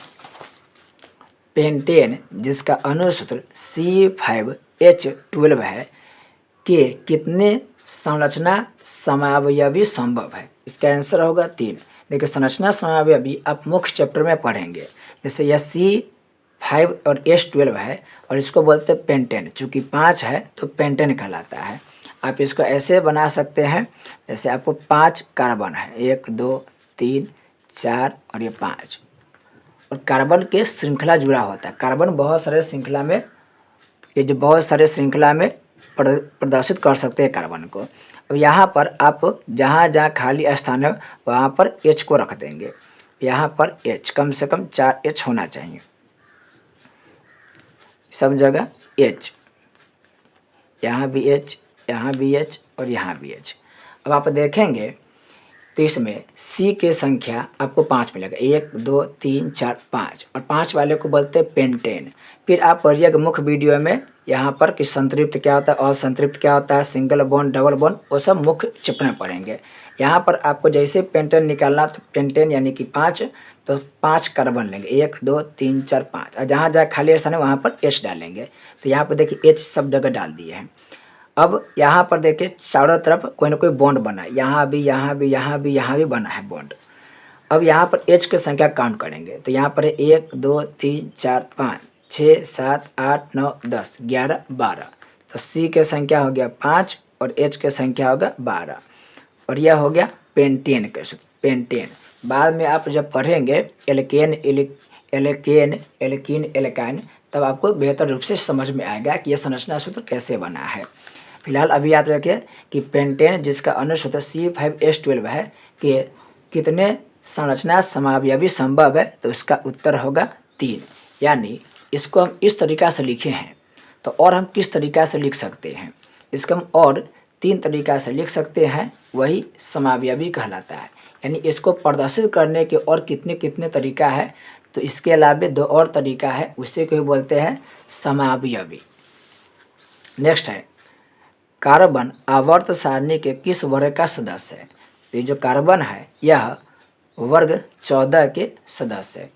पेंटेन, जिसका अणुसूत्र C5H12 है, के कितने संरचना समावयवी संभव है। इसका आंसर होगा 3। देखिए संरचना समावयवी आप मुख्य चैप्टर में पढ़ेंगे। जैसे यह C5 और H12 है और इसको बोलते हैं पेंटेन, चूँकि 5 है तो पेंटेन कहलाता है। आप इसको ऐसे बना सकते हैं, जैसे आपको 5 कार्बन है, 1 2 3 4 और ये 5, और कार्बन के श्रृंखला जुड़ा होता है। कार्बन बहुत सारे श्रृंखला में, ये जो बहुत सारे श्रृंखला में प्रदर्शित कर सकते हैं कार्बन को। अब यहाँ पर आप जहाँ जहाँ खाली स्थान है वहाँ पर H को रख देंगे। यहाँ पर H कम से कम 4 H होना चाहिए, सब जगह H, यहाँ भी H, यहाँ भी H और यहाँ भी H। अब आप देखेंगे तो इसमें C के संख्या आपको 5 मिलेगा, 1 2 3 4 5, और 5 वाले को बोलते हैं पेंटेन। फिर आप पढ़िएगा मुख्य वीडियो में यहाँ पर कि संतृप्त क्या होता है, असंतृप्त क्या होता है, सिंगल बॉन्ड डबल बॉन्ड, वो सब मुख्य चैप्टर में पढ़ेंगे। यहाँ पर आपको जैसे पेंटेन निकालना, तो पेंटेन यानी कि 5, तो 5 कार्बन लेंगे, 1 2 3 4 5, और जहाँ जहाँ खाली स्थान है वहाँ पर H डालेंगे। तो यहाँ पर देखिए H सब जगह डाल दिए हैं। अब यहाँ पर देखिए चारों तरफ कोई ना कोई बॉन्ड बना है, यहाँ भी यहाँ भी यहाँ भी यहाँ भी बना है बॉन्ड। अब यहाँ पर H की संख्या काउंट करेंगे, तो यहाँ पर 1 2 3 4 5 6 7 8 9 10 11 12। तो C के संख्या हो गया 5 और H के संख्या होगा 12, और यह हो गया पेंटेन के सूत्र, पेंटेन। बाद में आप जब पढ़ेंगे एल्केन एल्केन एल्कीन एल्काइन, तब आपको बेहतर रूप से समझ में आएगा कि यह संरचना सूत्र कैसे बना है। फिलहाल अभी याद रखिए कि पेंटेन, जिसका अणुसूत्र C5H12 है, कि कितने संरचना समावयवी संभव है, तो इसका उत्तर होगा 3। यानी इसको हम इस तरीक़ा से लिखे हैं, तो और हम किस तरीक़ा से लिख सकते हैं, इसको हम और 3 तरीक़ा से लिख सकते हैं, वही समावयवी कहलाता है। यानी इसको प्रदर्शित करने के और कितने कितने तरीक़ा है, तो इसके अलावा 2 और तरीक़ा है, उसे को बोलते हैं समावयवी। नेक्स्ट है कार्बन आवर्त सारणी के किस वर्ग का सदस्य है। तो ये जो कार्बन है यह वर्ग 14 के सदस्य है,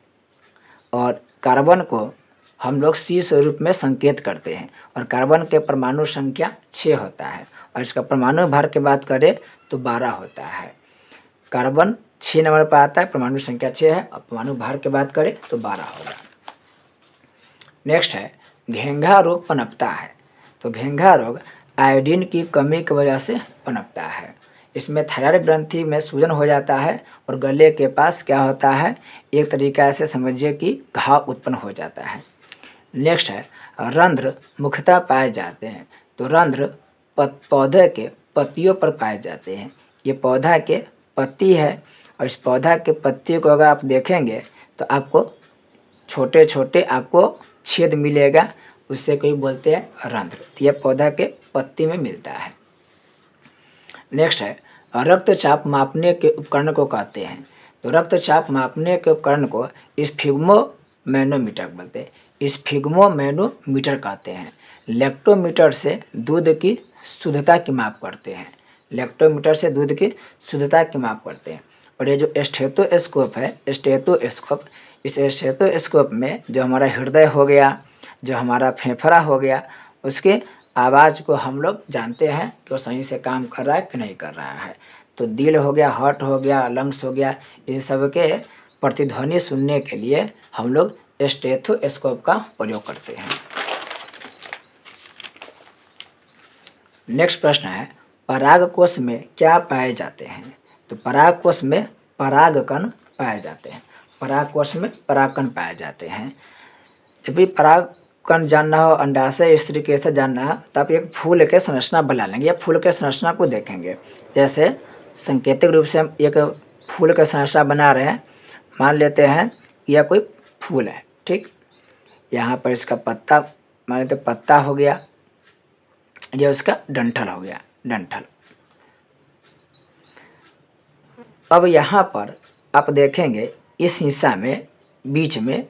और कार्बन को हम लोग C स्वरूप में संकेत करते हैं, और कार्बन के परमाणु संख्या 6 होता है, और इसका परमाणु भार की बात करें तो 12 होता है। कार्बन 6 नंबर पर आता है, परमाणु संख्या 6 है, और परमाणु भार की बात करें तो 12 होगा। नेक्स्ट है घेंघा रोग पनपता है। तो घेंघा रोग आयोडीन की कमी की वजह से पनपता है। इसमें थायराइड ग्रंथि में सूजन हो जाता है, और गले के पास क्या होता है, एक तरीक़ा से समझिए कि घाव उत्पन्न हो जाता है। नेक्स्ट है रंध्र मुख्यतः पाए जाते हैं। तो रंध्र पौधे के पत्तियों पर पाए जाते हैं। ये पौधा के पत्ती है, और इस पौधा के पत्ती को अगर आप देखेंगे तो आपको छोटे छोटे आपको छेद मिलेगा, उससे कोई बोलते हैं रंध्र। तो यह पौधा के पत्ती में मिलता है। नेक्स्ट है रक्तचाप मापने के उपकरण को कहते हैं। तो रक्तचाप मापने के उपकरण को मैनोमीटर बोलते हैं, स्फिग्मोमैनोमीटर कहते हैं। लैक्टोमीटर से दूध की शुद्धता की माप करते हैं, लैक्टोमीटर से दूध की शुद्धता की माप करते हैं। और ये जो स्टेथोस्कोप है, स्टेथोस्कोप, इस स्टेथोस्कोप में जो हमारा हृदय हो गया, जो हमारा फेफड़ा हो गया, उसके आवाज़ को हम लोग जानते हैं कि वो सही से काम कर रहा है कि नहीं कर रहा है। तो दिल हो गया, हार्ट हो गया, लंग्स हो गया, इन सब के प्रतिध्वनि सुनने के लिए हम लोग स्टेथोस्कोप का प्रयोग करते हैं। नेक्स्ट प्रश्न है, परागकोश में क्या पाए जाते हैं? तो परागकोश में परागकण पाए जाते हैं, परागकोश में परागकण पाए जाते हैं। जब भी परागकण जानना हो, अंडाशय स्त्री कैसे जानना है, तो आप एक फूल के संरचना बना लेंगे या फूल के संरचना को देखेंगे। जैसे सांकेतिक रूप से हम एक फूल का संरचना बना रहे हैं, मान लेते हैं यह कोई फूल है, ठीक। यहाँ पर इसका पत्ता, मान लेते पत्ता हो गया, यह उसका डंठल हो गया, डंठल। अब यहाँ पर आप देखेंगे इस हिस्सा में बीच में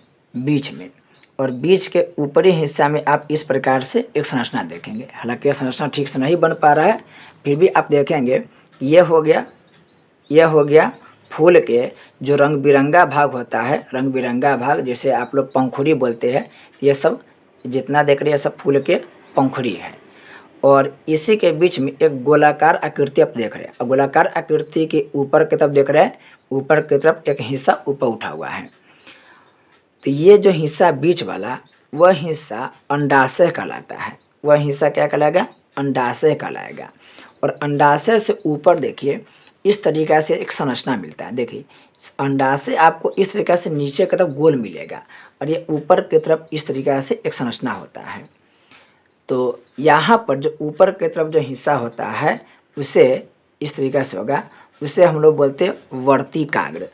और बीच के ऊपरी हिस्सा में आप इस प्रकार से एक संरचना देखेंगे। हालांकि यह संरचना ठीक से नहीं बन पा रहा है, फिर भी आप देखेंगे यह हो गया फूल के जो रंग बिरंगा भाग होता है, रंग बिरंगा भाग जिसे आप लोग पंखुड़ी बोलते हैं, ये सब जितना देख रहे हैं सब फूल के पंखुड़ी है। और इसी के बीच में एक गोलाकार आकृति आप देख रहे हैं, और गोलाकार आकृति के ऊपर की तरफ देख रहे हैं, ऊपर की तरफ एक हिस्सा ऊपर उठा हुआ है। तो ये जो हिस्सा बीच वाला, वह हिस्सा अंडाशय कहलाता है। वह हिस्सा क्या कहलाएगा? अंडाशय कहलाएगा। और अंडाशय से ऊपर देखिए इस तरीक़ा से एक संरचना मिलता है। देखिए अंडाशय आपको इस तरीक़ा से नीचे की तरफ गोल मिलेगा और ये ऊपर की तरफ इस तरीक़ा से एक संरचना होता है। तो यहाँ पर जो ऊपर की तरफ जो हिस्सा होता है उसे इस तरीक़ा से होगा, उसे हम लोग बोलते हैं वर्तिकाग्र,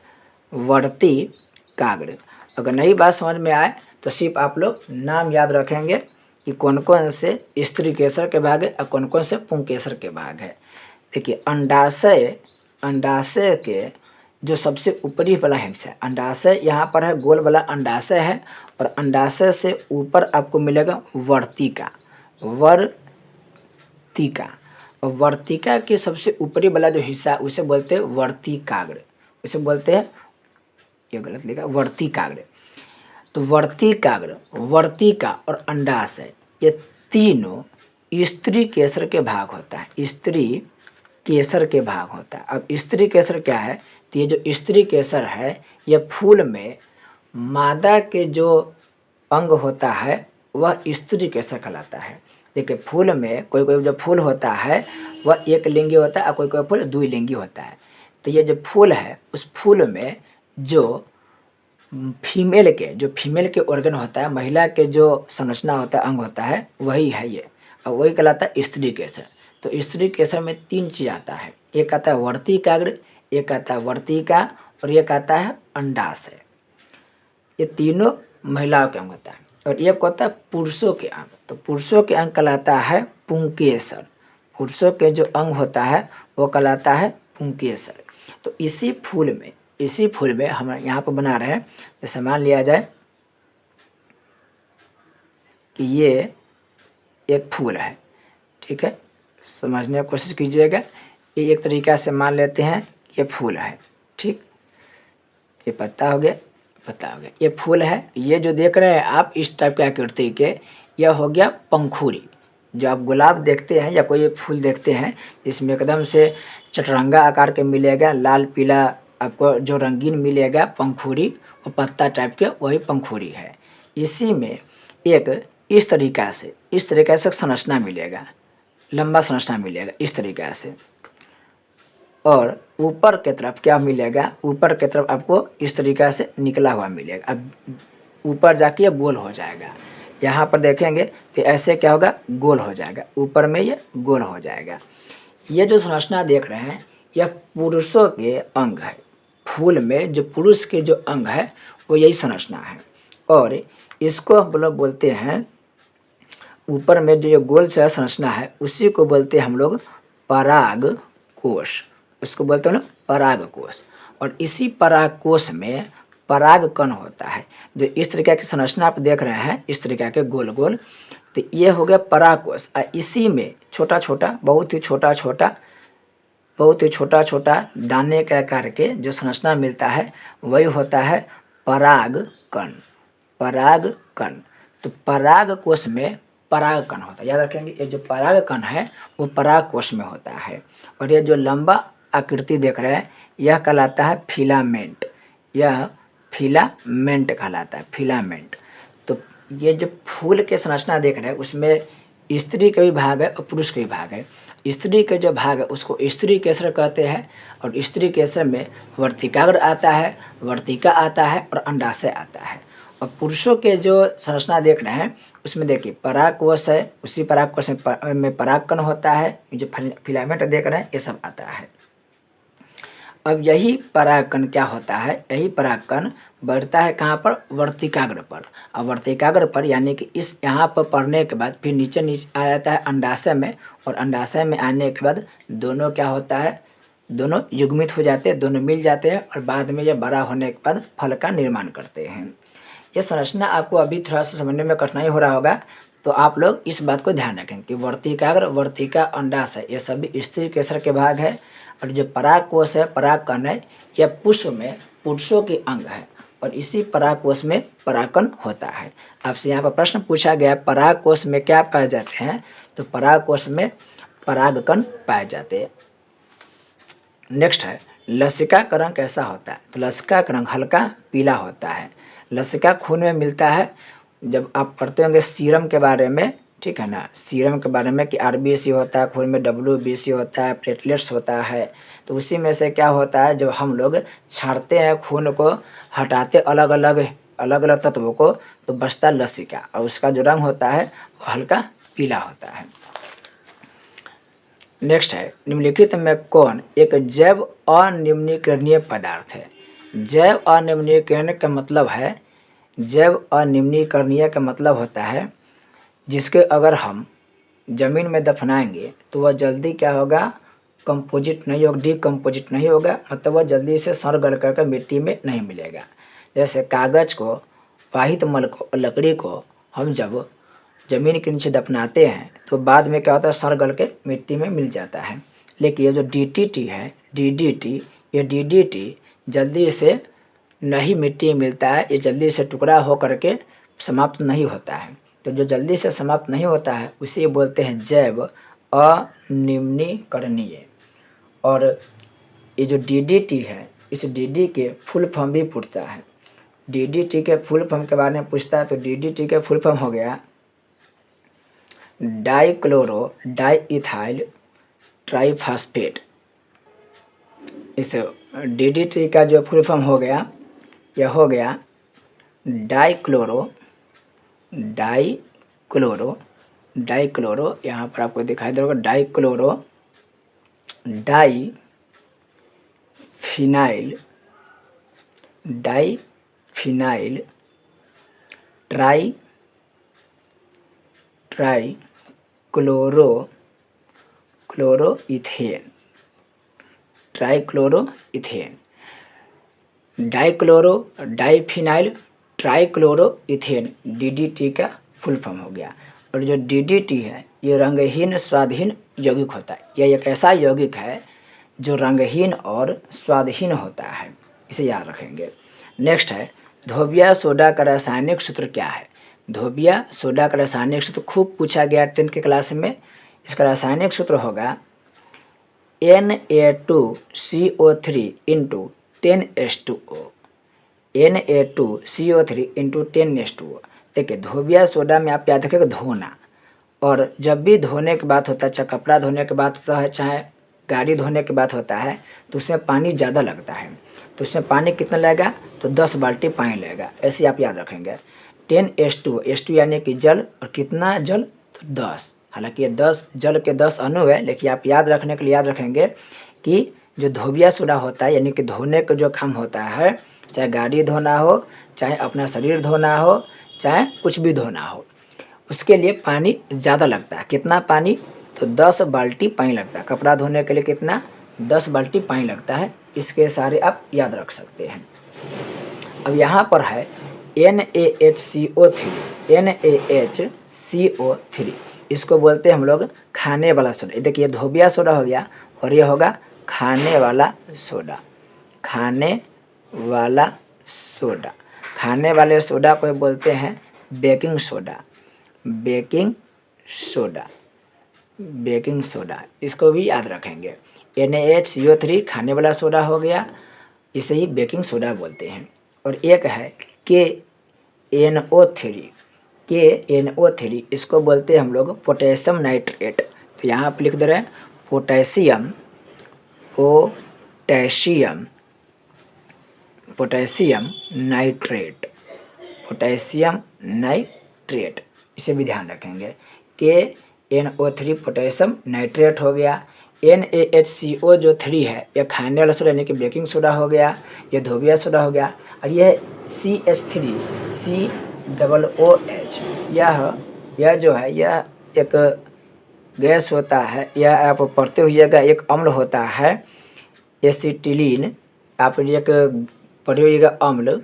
वर्तिकाग्र। अगर नई बात समझ में आए तो सिर्फ आप लोग नाम याद रखेंगे कि कौन कौन से स्त्री केसर के भाग है और कौन कौन से पुंकेसर के भाग है। देखिए अंडाशय के जो सबसे ऊपरी वाला हिस्सा है, अंडाशय यहाँ पर है, गोल वाला अंडाशय है, और अंडाशय से ऊपर आपको मिलेगा वर्तिका, वर्तिका। और वर्तिका के सबसे ऊपरी वाला जो हिस्सा है उसे बोलते हैं वर्तिकाग्र, उसे बोलते हैं, ये गलत लिखा, वर्तिकाग्र। तो वर्तिकाग्र, वर्तिका और अंडाशय ये तीनों स्त्री केसर के भाग होता है, स्त्री केसर के भाग होता है। अब स्त्री केसर क्या है? तो ये जो स्त्री केसर है यह फूल में मादा के जो अंग होता है वह स्त्री केसर कहलाता है। देखिए फूल में कोई कोई जो फूल होता है वह एक लिंगी होता है और कोई कोई फूल द्विलिंगी होता है। तो ये जो फूल है उस फूल में जो फीमेल के ऑर्गन होता है, महिला के जो संरचना होता है, अंग होता है, वही है ये, और वही कहलाता है स्त्री केसर। तो स्त्री केसर में तीन चीज़ आता है, एक आता है वर्तिकाग्र, एक आता है वर्तिका और एक आता है अंडाशय। ये तीनों महिलाओं के अंग होता है। और एक होता है पुरुषों के अंग, तो पुरुषों के अंग कहलाता है पुंकेसर, पुरुषों के जो अंग होता है वो कहलाता है पुंकेसर। तो इसी फूल में हम यहाँ पर बना रहे हैं। जैसे मान लिया जाए कि ये एक फूल है, ठीक है, समझने की कोशिश कीजिएगा। ये एक तरीक़ा से मान लेते हैं ये फूल है, ठीक, ये पत्ता हो गया, ये फूल है। ये जो देख रहे हैं आप इस टाइप के आकृति के, यह हो गया पंखुड़ी। जो आप गुलाब देखते हैं या कोई फूल देखते हैं इसमें एकदम से चतरंगा आकार के मिलेगा, लाल पीला आपको जो रंगीन मिलेगा पंखुड़ी, वो पत्ता टाइप के, वही पंखुड़ी है। इसी में एक इस तरीक़ा से संरचना मिलेगा, लंबा संरचना मिलेगा इस तरीक़ा से। और ऊपर की तरफ क्या मिलेगा? ऊपर की तरफ आपको इस तरीक़ा से निकला हुआ मिलेगा। अब ऊपर जाके ये गोल हो जाएगा, यहाँ पर देखेंगे तो ऐसे क्या होगा? गोल हो जाएगा, ऊपर में ये गोल हो जाएगा। ये जो संरचना देख रहे हैं यह पुरुषों के अंग है। फूल में जो पुरुष के जो अंग है वो यही संरचना है। और इसको हम लोग बोलते हैं, ऊपर में जो ये गोल सा संरचना है उसी को बोलते हैं हम लोग परागकोश, उसको बोलते हैं ना परागकोश। और इसी परागकोश में पराग कण होता है। जो इस तरीके की संरचना आप देख रहे हैं, इस तरीके के गोल गोल, तो ये हो गया परागकोश। इसी में छोटा छोटा, बहुत ही छोटा छोटा दाने के आकार के जो संरचना मिलता है वही होता है पराग कण। पराग कण, तो पराग कोश में पराग कण होता है, याद रखेंगे। ये जो पराग कण है वो पराग कोश में होता है। और ये जो लंबा आकृति देख रहे हैं यह कहलाता है फिलामेंट। यह फिलामेंट कहलाता है, फिलामेंट। तो ये जो फूल के संरचना देख रहे हैं उसमें स्त्री का भी भाग है और पुरुष का भी भाग है। स्त्री के जो भाग है उसको स्त्री केसर कहते हैं, और स्त्री केसर में वर्तिकाग्र आता है, वर्तिका आता है और अंडाशय आता है। और पुरुषों के जो संरचना देख रहे हैं उसमें देखिए परागकोश है, उसी परागकोश में परागकण होता है, जो फिलामेंट देख रहे हैं ये सब आता है। अब यही परागकण क्या होता है, यही परागकण बढ़ता है कहाँ पर, वर्तिकाग्र पर। और वर्तिकाग्र पर यानी कि इस यहाँ पर पढ़ने के बाद फिर नीचे आ जाता है अंडाशय में, और अंडाशय में आने के बाद दोनों क्या होता है, दोनों युग्मित हो जाते हैं, दोनों मिल जाते हैं, और बाद में ये बड़ा होने के बाद फल का निर्माण करते हैं। ये संरचना आपको अभी थोड़ा सा समझने में कठिनाई हो रहा होगा, तो आप लोग इस बात को ध्यान रखें कि वर्तिकाग्र, वर्तिका, अंडाशय ये सभी स्त्री केसर के भाग है। और जो परागकोश है, परागकण है, यह पुष्प में पुरुषों की अंग है, और इसी परागकोश में परागकण होता है। आपसे यहाँ पर प्रश्न पूछा गया परागकोश में क्या पाए जाते हैं, तो परागकोश में परागकण पाए जाते हैं। नेक्स्ट है लसिका का रंग कैसा होता है, तो लसिका का रंग हल्का पीला होता है। लसिका खून में मिलता है। जब आप पढ़ते होंगे सीरम के बारे में, ठीक है ना, सीरम के बारे में कि आरबीसी होता है खून में, डब्ल्यूबीसी होता है, प्लेटलेट्स होता है, तो उसी में से क्या होता है, जब हम लोग छाँटते हैं खून को, हटाते अलग अलग तत्वों को, तो बचता लसिका, और उसका जो रंग होता है वो हल्का पीला होता है। नेक्स्ट है निम्नलिखित में कौन एक जैव अनिम्नीकरणीय पदार्थ है। जैव अनिम्नीकरण का मतलब है, जैव अनिम्नीकरणीय का मतलब होता है जिसके अगर हम ज़मीन में दफनाएंगे तो वह जल्दी क्या होगा, कंपोजिट नहीं होगा, डीकम्पोजिट नहीं होगा, मतलब वह जल्दी से सड़ गल करके मिट्टी में नहीं मिलेगा। जैसे कागज़ को, वाहित मल को, लकड़ी को हम जब ज़मीन के नीचे दफनाते हैं तो बाद में क्या होता है, सड़ गल के मिट्टी में मिल जाता है। लेकिन ये जो डीटीटी है, डीडीटी, ये डीडीटी जल्दी से नहीं मिट्टी में मिलता है, ये जल्दी से टुकड़ा हो करके समाप्त नहीं होता है। तो जो जल्दी से समाप्त नहीं होता है उसे बोलते हैं जैव अनिम्नीकरणीय। और ये जो डीडीटी है, इस डीडी के फुल फॉर्म भी पूछता है। डीडीटी के फुल फॉर्म के बारे में पूछता है, तो डीडीटी के फुल फॉर्म हो गया डाइक्लोरो डाइइथाइल ट्राइफॉस्फेट। इस डीडीटी का जो फुल फॉर्म हो गया, यह हो गया डाइक्लोरो यहाँ पर आपको दिखाई दे होगा, डाइक्लोरो डाइफिनाइल ट्राइक्लोरोइथेन। डाइफिनाइल ट्राइक्लोरोइथेन डीडीटी का फुल फॉर्म हो गया। और जो डीडीटी है ये रंगहीन स्वादहीन यौगिक होता है। यह एक ऐसा यौगिक है जो रंगहीन और स्वादहीन होता है, इसे याद रखेंगे। नेक्स्ट है धोबिया सोडा का रासायनिक सूत्र क्या है। धोबिया सोडा का रासायनिक सूत्र खूब पूछा गया 10th के क्लास में। इसका रासायनिक सूत्र होगा Na2CO3 into 10H2O। Na2CO3 into 10H2O। देखिए धोबिया सोडा में आप याद रखेंगे धोना, और जब भी धोने की बात होता है, चाहे कपड़ा धोने की बात होता है, चाहे गाड़ी धोने की बात होता है, तो उसमें पानी ज़्यादा लगता है। तो उसमें पानी कितना लगेगा, तो 10 बाल्टी पानी लगेगा, ऐसे आप याद रखेंगे। 10H2, H2 यानी कि जल, और कितना जल, तो 10। हालांकि ये 10 जल के 10 अणु है, लेकिन आप याद रखने के लिए याद रखेंगे कि जो धोबिया सोडा होता है यानी कि धोने का जो काम होता है, चाहे गाड़ी धोना हो, चाहे अपना शरीर धोना हो, चाहे कुछ भी धोना हो, उसके लिए पानी ज़्यादा लगता है। कितना पानी, तो 10 बाल्टी पानी लगता है। कपड़ा धोने के लिए कितना, 10 बाल्टी पानी लगता है। इसके सारे आप याद रख सकते हैं। अब यहाँ पर है NaHCO3, NaHCO3 इसको बोलते हैं हम लोग खाने वाला सोडा। देखिए धोबिया सोडा हो गया और ये होगा खाने वाला सोडा, खाने वाला सोडा। खाने वाले सोडा को बोलते हैं baking soda, baking soda, baking soda, इसको भी याद रखेंगे। NaHCO3 खाने वाला सोडा हो गया, इसे ही बेकिंग सोडा बोलते हैं। और एक है KNO3, KNO3 इसको बोलते हैं हम लोग पोटेशियम नाइट्रेट। तो यहाँ पर लिख दे रहे हैं potassium, potassium, potassium nitrate, potassium nitrate, इसे भी ध्यान रखेंगे। KNO3 पोटेशियम नाइट्रेट हो गया। NaHCO जो 3 है यह खाने वाला सोडा यानी कि बेकिंग सोडा हो गया, यह धोबिया सोडा हो गया। और यह CH3 COOH यह जो है यह एक गैस होता है, यह आप पढ़ते हुइएगा एक अम्ल होता है एसिटिलीन, आप एक पढ़े हुइएगा अम्ल,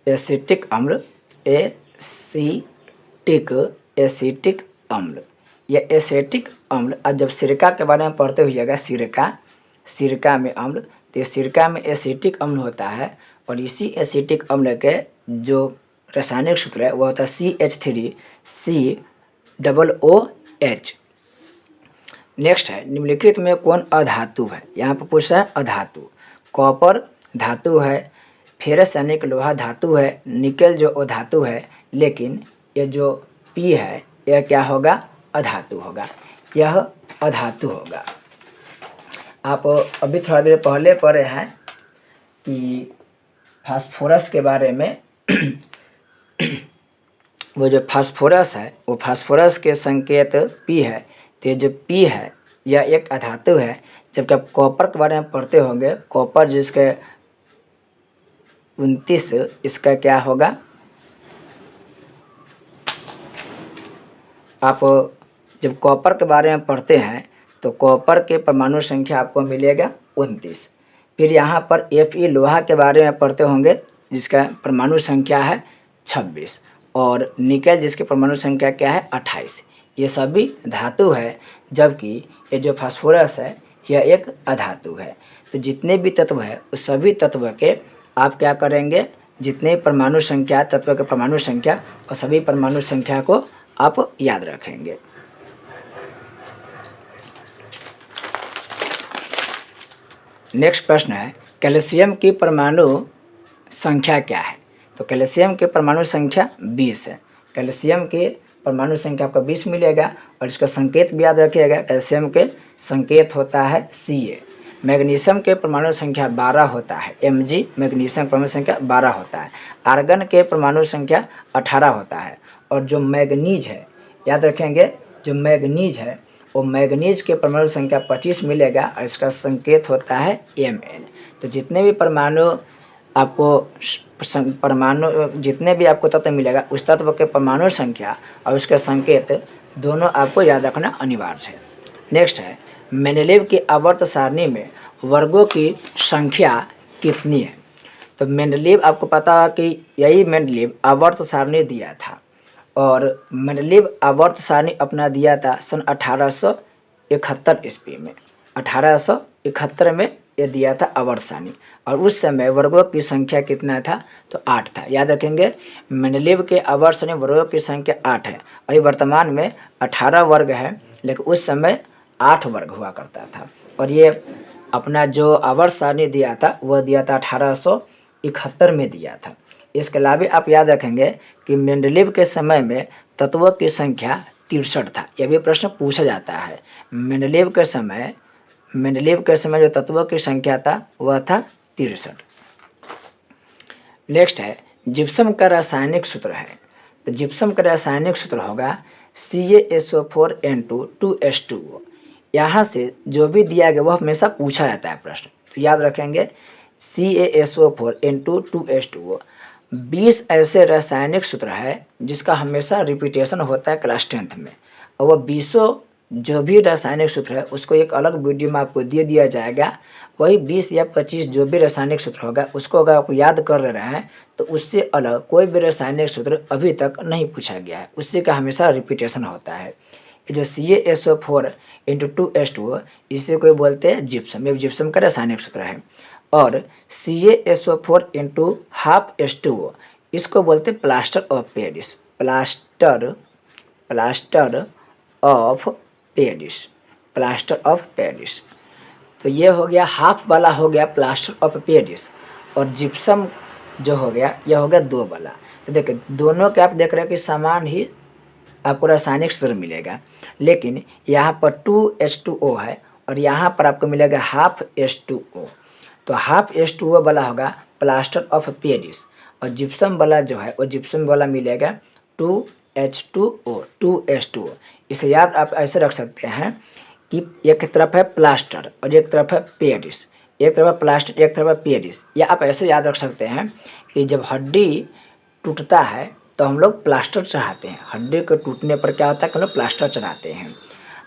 एसिटिक अम्ल, एसिटिक अम्ल, यह एसिटिक अम्ल। अब जब सिरका के बारे में पढ़ते हुइएगा सिरका में अम्ल, तो सिरका में एसिटिक अम्ल होता है और इसी एसिटिक अम्ल के जो रासायनिक सूत्र है वह होता है CH3 COOH। नेक्स्ट है निम्नलिखित में कौन अधातु है। यहाँ पर पूछा है अधातु। कॉपर धातु है, फेरस यानी कि लोहा धातु है, निकेल जो अधातु है, लेकिन ये जो P है यह क्या होगा, अधातु होगा, यह अधातु होगा। आप अभी थोड़ा देर पहले पढ़े हैं कि फास्फोरस के बारे में वो जो फास्फोरस है वो फास्फोरस के संकेत P है, तो जो P है यह एक अधातु है। जबकि आप कॉपर के बारे में पढ़ते होंगे, कॉपर जिसके 29, इसका क्या होगा, आप जब कॉपर के बारे में पढ़ते हैं तो कॉपर के परमाणु संख्या आपको मिलेगा 29। फिर यहाँ पर Fe लोहा के बारे में पढ़ते होंगे जिसका परमाणु संख्या है 26 और निकेल जिसकी परमाणु संख्या क्या है 28। ये सभी धातु है, जबकि ये जो फास्फोरस है यह एक अधातु है। तो जितने भी तत्व है उस सभी तत्व के आप क्या करेंगे, जितने परमाणु संख्या तत्व के परमाणु संख्या और सभी परमाणु संख्या को आप याद रखेंगे। नेक्स्ट प्रश्न है कैल्शियम की परमाणु संख्या क्या है। तो कैल्शियम की परमाणु संख्या 20 है। कैल्शियम की परमाणु संख्या आपको 20 मिलेगा और इसका संकेत भी याद रखिएगा। कैल्शियम के संकेत होता है Ca। मैग्नीशियम के परमाणु संख्या 12 होता है, Mg मैग्नीशियम परमाणु संख्या 12 होता है। आर्गन के परमाणु संख्या 18 होता है। और जो मैग्नीज है, याद रखेंगे, जो मैग्नीज है वो मैग्नीज के परमाणु संख्या 25 मिलेगा और इसका संकेत होता है Mn। तो जितने भी परमाणु आपको जितने भी आपको तत्व मिलेगा उस तत्व के परमाणु संख्या और उसके संकेत दोनों आपको याद रखना अनिवार्य है। नेक्स्ट है मेंडेलीव की आवर्त सारणी में वर्गों की संख्या कितनी है। तो मेंडेलीव आपको पता है कि यही मेंडेलीव आवर्त सारणी दिया था और मेंडेलीव आवर्त सारणी अपना दिया था सन 1871 ईस्वी में। 1871 में ये दिया था आवर्त सारणी और उस समय वर्गों की संख्या कितना था, तो 8 था। याद रखेंगे मेंडेलीव के आवर्त सारणी वर्गों की संख्या 8 है। अभी वर्तमान में 18 वर्ग है, लेकिन उस समय 8 वर्ग हुआ करता था। और ये अपना जो आवर्त सारणी दिया था वह दिया था 1871 में दिया था। इसके अलावा आप याद रखेंगे कि मेंडेलीव के समय में तत्वों की संख्या 63 था। यह भी प्रश्न पूछा जाता है। मेंडेलीव के समय जो तत्वों की संख्या था वह था 63। नेक्स्ट है जिप्सम का रासायनिक सूत्र है। तो जिप्सम का रासायनिक सूत्र होगा CaSO4N2 2H2O। यहाँ से जो भी दिया गया वह हमेशा पूछा जाता है प्रश्न, तो याद रखेंगे CaSO4N2 2H2O। 20 ऐसे रासायनिक सूत्र है जिसका हमेशा रिपीटेशन होता है क्लास 10th में, और वह 20 जो भी रासायनिक सूत्र है उसको एक अलग वीडियो में आपको दे दिया जाएगा। वही 20 या 25 जो भी रासायनिक सूत्र होगा उसको अगर आप याद कर रहे हैं तो उससे अलग कोई भी रासायनिक सूत्र अभी तक नहीं पूछा गया है, उसी का हमेशा रिपीटेशन होता है। ये जो CaSO4 इंटू 2H2O इसे कोई बोलते हैं जिप्सम, ये जिप्सम का रासायनिक सूत्र है। और CaSO4 इंटू हाफ H2O इसको बोलते हैं plaster of Paris, plaster of Paris, plaster of Paris. तो ये हो गया हाफ वाला, हो गया प्लास्टर ऑफ पेरिस, और जिप्सम जो हो गया यह हो गया 2 वाला। तो देखिए दोनों के आप देख रहे हैं कि समान ही आपको रासायनिक सूत्र मिलेगा, लेकिन यहाँ पर 2H2O है और यहाँ पर आपको मिलेगा हाफ H2O। तो हाफ H2O वाला होगा प्लास्टर ऑफ पेरिस, और जिप्सम वाला जो है वो जिप्सम वाला मिलेगा 2H2O, 2H2O। इसे याद आप ऐसे रख सकते हैं कि एक तरफ है प्लास्टर और एक तरफ है पेरिस, एक तरफ है प्लास्टर एक तरफ है पेरिस। या आप ऐसे याद रख सकते हैं कि जब हड्डी टूटता है तो हम लोग प्लास्टर चढ़ाते हैं, हड्डी के टूटने पर क्या होता है कि हम लोग प्लास्टर चढ़ाते हैं।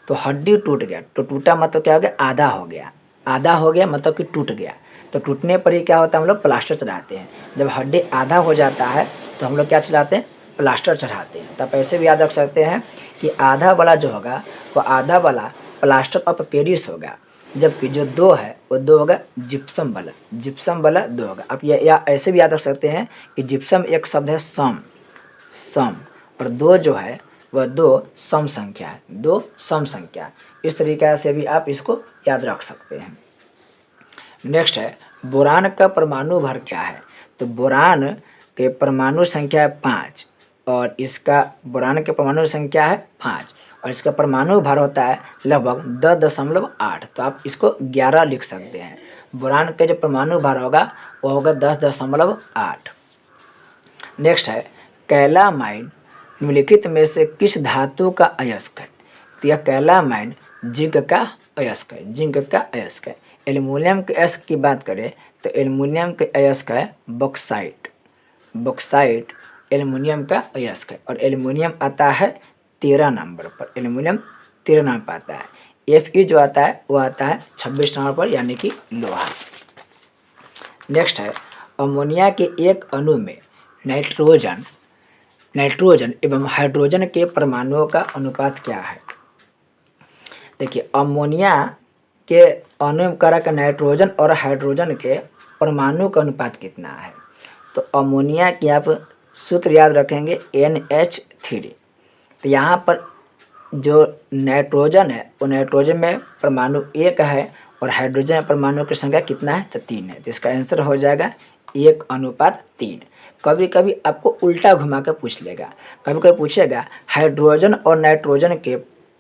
तो हड्डी टूट गया तो टूटा मतलब क्या हो गया, आधा हो गया, आधा हो गया मतलब कि टूट गया। तो टूटने पर ही क्या होता है, हम लोग प्लास्टर चढ़ाते हैं। जब हड्डी आधा हो जाता है तो हम लोग क्या चढ़ाते हैं, प्लास्टर चढ़ाते हैं। तो आप ऐसे भी याद रख सकते हैं कि आधा वाला जो होगा वो आधा वाला प्लास्टर ऑफ पेरिस होगा, जबकि जो 2 है वो 2 होगा जिप्सम वाला, जिप्सम वाला 2 होगा। आप या ऐसे भी याद रख सकते हैं कि जिप्सम एक शब्द है सम, सम, और 2 जो है वह 2 सम संख्या है, 2 सम संख्या। इस तरीक़े से भी आप इसको याद रख सकते हैं। नेक्स्ट है बोरान का परमाणु भार क्या है। तो बोरान के परमाणु संख्या है 5, और इसका बोरान के परमाणु संख्या है 5 और इसका परमाणु भार होता है लगभग 10.8। तो आप इसको 11 लिख सकते हैं। बोरान के जो परमाणु भार होगा वो होगा 10.8। नेक्स्ट है कैलामाइन निम्नलिखित में से किस धातु का अयस्क है। तो यह कैलामाइन जिंक का अयस्क है, जिंक का अयस्क है। एल्युमिनियम के अयस्क की बात करें तो एल्युमिनियम के अयस्क है बॉक्साइट, बॉक्साइट एल्युमिनियम का अयस्क है, और एल्युमिनियम आता है 13 नंबर पर, एल्युमिनियम 13 नंबर पर आता है। Fe जो आता है वो आता है 26 नंबर पर, यानी कि लोहा। नेक्स्ट है अमोनिया के एक अणु में नाइट्रोजन एवं हाइड्रोजन के परमाणुओं का अनुपात क्या है। देखिए अमोनिया के अणु में कारक नाइट्रोजन और हाइड्रोजन के परमाणु का अनुपात कितना है। तो अमोनिया की आप सूत्र याद रखेंगे NH3। तो यहाँ पर जो नाइट्रोजन है वो नाइट्रोजन में परमाणु 1 है और हाइड्रोजन में परमाणु की संख्या कितना है, तो 3 है। तो इसका आंसर हो जाएगा 1:3। कभी कभी आपको उल्टा घुमा कर पूछ लेगा, कभी कभी पूछेगा हाइड्रोजन और नाइट्रोजन के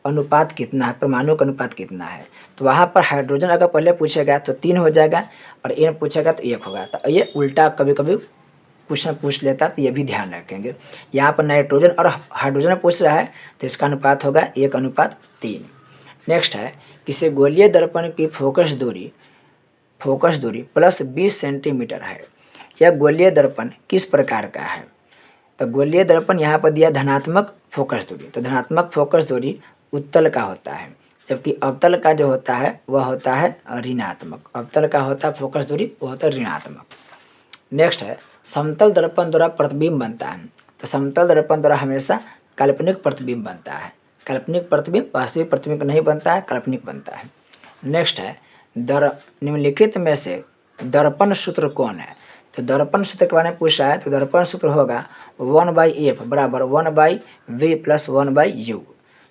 अनुपात कितना है, परमाणु का अनुपात कितना है। तो वहाँ पर हाइड्रोजन अगर पहले पूछेगा तो 3 हो जाएगा और ये पूछेगा तो 1 होगा। तो ये उल्टा कभी कभी पूछ लेता, तो ये भी ध्यान रखेंगे। यहाँ पर नाइट्रोजन और हाइड्रोजन पूछ रहा है तो इसका अनुपात होगा 1:3। नेक्स्ट है किसी गोलीय दर्पण की फोकस दूरी +20 सेंटीमीटर है। यह गोलीय दर्पण किस प्रकार का है। तो गोलीय दर्पण यहाँ पर दिया धनात्मक फोकस दूरी। तो धनात्मक फोकस दूरी उत्तल का होता है, जबकि अवतल का जो होता है वह होता है ऋणात्मक। अवतल का होता है फोकस दूरी, वो होता है ऋणात्मक। नेक्स्ट है समतल दर्पण द्वारा प्रतिबिंब बनता है। तो समतल दर्पण द्वारा हमेशा काल्पनिक प्रतिबिंब बनता है, काल्पनिक प्रतिबिंब वास्तविक प्रतिबिंब नहीं बनता है, काल्पनिक बनता है। नेक्स्ट है निम्नलिखित में से दर्पण सूत्र कौन है। तो दर्पण सूत्र के बारे में पूछा है, तो दर्पण सूत्र होगा 1/f बराबर 1/v + 1/u।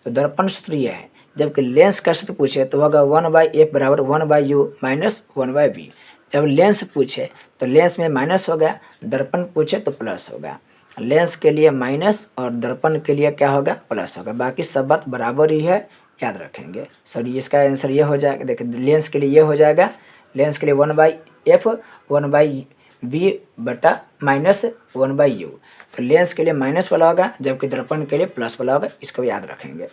तो दर्पण सूत्र ये है। जबकि लेंस का सूत्र पूछे तो होगा 1/f बराबर 1/u - 1/v। जब लेंस पूछे तो लेंस में माइनस होगा, दर्पण पूछे तो प्लस होगा। लेंस के लिए माइनस और दर्पण के लिए क्या होगा, प्लस होगा। बाकी सब बात बराबर ही है, याद रखेंगे। सॉरी इसका आंसर ये हो जाएगा। देखिए लेंस के लिए ये हो जाएगा, लेंस के लिए 1/f 1/v बटा -1/u। तो लेंस के लिए माइनस वाला होगा, जबकि दर्पण के लिए प्लस वाला होगा। इसको याद रखेंगे।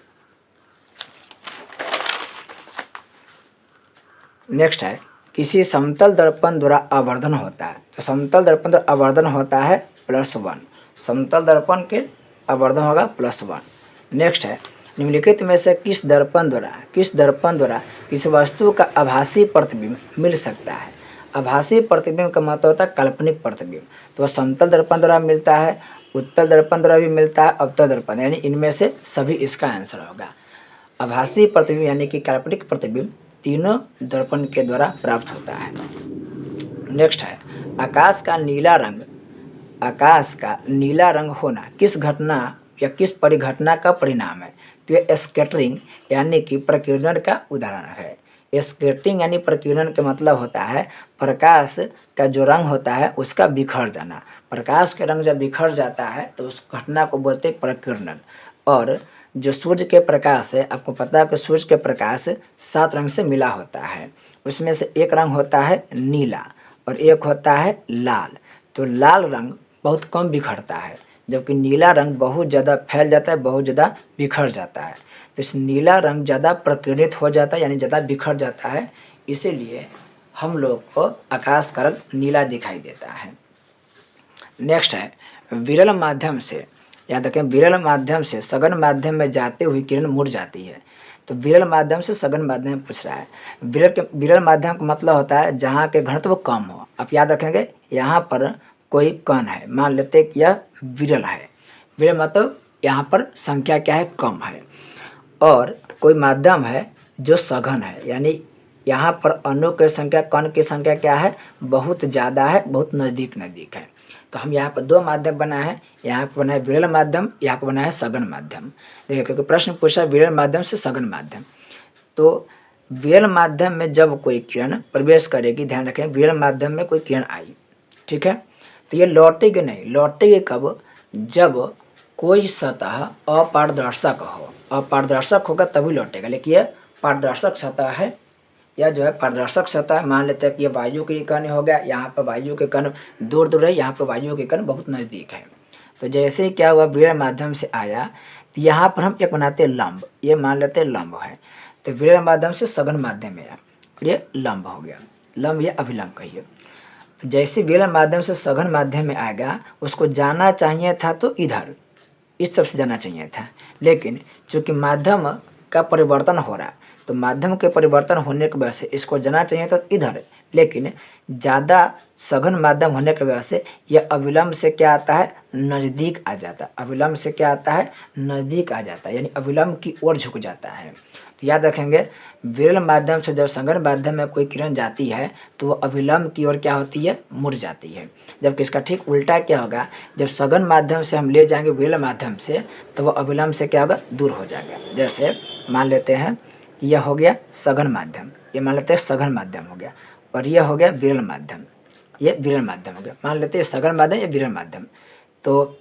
नेक्स्ट है किसी समतल दर्पण द्वारा आवर्धन होता है। तो समतल दर्पण द्वारा आवर्धन होता है +1। समतल दर्पण के आवर्धन होगा +1। नेक्स्ट है निम्नलिखित में से किस दर्पण द्वारा किसी वस्तु का आभासी प्रतिबिंब मिल सकता है। आभासी प्रतिबिंब का मतलब होता है काल्पनिक प्रतिबिंब। तो समतल दर्पण द्वारा मिलता है, उत्तल दर्पण द्वारा भी मिलता है, अवतल दर्पण, यानी इनमें से सभी इसका आंसर होगा। आभासी प्रतिबिंब यानी कि काल्पनिक प्रतिबिंब तीनों दर्पण के द्वारा प्राप्त होता है। नेक्स्ट है, आकाश का नीला रंग होना किस घटना या किस परिघटना का परिणाम है। तो ये स्कैटरिंग यानी कि प्रकीर्णन का उदाहरण है। स्कैटरिंग यानी प्रकीर्णन का मतलब होता है प्रकाश का जो रंग होता है उसका बिखर जाना। प्रकाश का रंग जब बिखर जाता है तो उस घटना को बोलते हैं प्रकीर्णन। और जो सूर्य के प्रकाश है, आपको पता है कि सूर्य के प्रकाश 7 रंग से मिला होता है। उसमें से एक रंग होता है नीला और एक होता है लाल। तो लाल रंग बहुत कम बिखरता है, जबकि नीला रंग बहुत ज़्यादा फैल जाता है, बहुत ज़्यादा बिखर जाता है। तो इस नीला रंग ज़्यादा प्रकीर्णित हो जाता है, यानी ज़्यादा बिखर जाता है, इसीलिए हम लोग को आकाश का रंग नीला दिखाई देता है। नेक्स्ट है, विरल माध्यम से, याद रखें, विरल माध्यम से सघन माध्यम में जाते हुए किरण मुड़ जाती है। तो विरल माध्यम से सघन माध्यम में पूछ रहा है। विरल माध्यम का मतलब होता है जहाँ के घनत्व कम हो। आप याद रखेंगे, यहाँ पर कोई कण है, मान लेते कि यह विरल है। विरल मतलब यहाँ पर संख्या क्या है, कम है। और कोई माध्यम है जो सघन है, यानी यहाँ पर अणु की संख्या, कण की संख्या क्या है, बहुत ज़्यादा है, बहुत नज़दीक है। तो हम यहाँ पर 2 माध्यम बनाए हैं, यहाँ पर बना है विरल माध्यम, यहाँ पर बना है सघन माध्यम। देखिए, क्योंकि प्रश्न पूछा विरल माध्यम से सघन माध्यम। तो विरल माध्यम में जब कोई किरण प्रवेश करेगी, ध्यान रखें, विरल माध्यम में कोई किरण आई, ठीक है, तो ये लौटेगी नहीं। लौटेगी कब, जब कोई सतह अपारदर्शक हो। अपारदर्शक होगा तभी लौटेगा। लेकिन यह पारदर्शक सतह है, या जो है पारदर्शक सतह, मान लेते हैं कि ये वायु के कण हो गया, यहाँ पर वायु के कण दूर दूर है, यहाँ पर वायु के कण बहुत नज़दीक है। तो जैसे ही क्या हुआ, विरल माध्यम से आया, तो यहाँ पर हम एक बनाते हैं लंब, ये मान लेते हैं लंब है। तो विरल माध्यम से सघन माध्यम में आया, ये लंब हो गया, लंब या अभिलंब कहिए। तो जैसे विरल माध्यम से सघन माध्यम में आएगा, उसको जाना चाहिए था तो इधर, इस तरफ से जाना चाहिए था, लेकिन चूँकि माध्यम का परिवर्तन हो रहा है, तो माध्यम के परिवर्तन होने की वजह से इसको जाना चाहिए तो इधर, लेकिन ज़्यादा सघन माध्यम होने की वजह से यह अविलंब से क्या आता है, नज़दीक आ जाता है। अविलंब से क्या आता है, नज़दीक आ जाता है, यानी अविलंब की ओर झुक जाता है। तो याद रखेंगे, विरल माध्यम से जब सघन माध्यम में कोई किरण जाती है तो वो अविलंब की ओर क्या होती है, मुड़ जाती है। जबकि इसका ठीक उल्टा क्या होगा, जब सघन माध्यम से हम ले जाएंगे विरल माध्यम से, तो वो अविलंब से क्या होगा, दूर हो जाएगा। जैसे मान लेते हैं कि यह हो गया सघन माध्यम, ये मान लेते हैं सघन माध्यम हो गया, और यह हो गया विरल माध्यम, ये विरल माध्यम हो गया। मान लेते हैं सघन माध्यम या विरल माध्यम। तो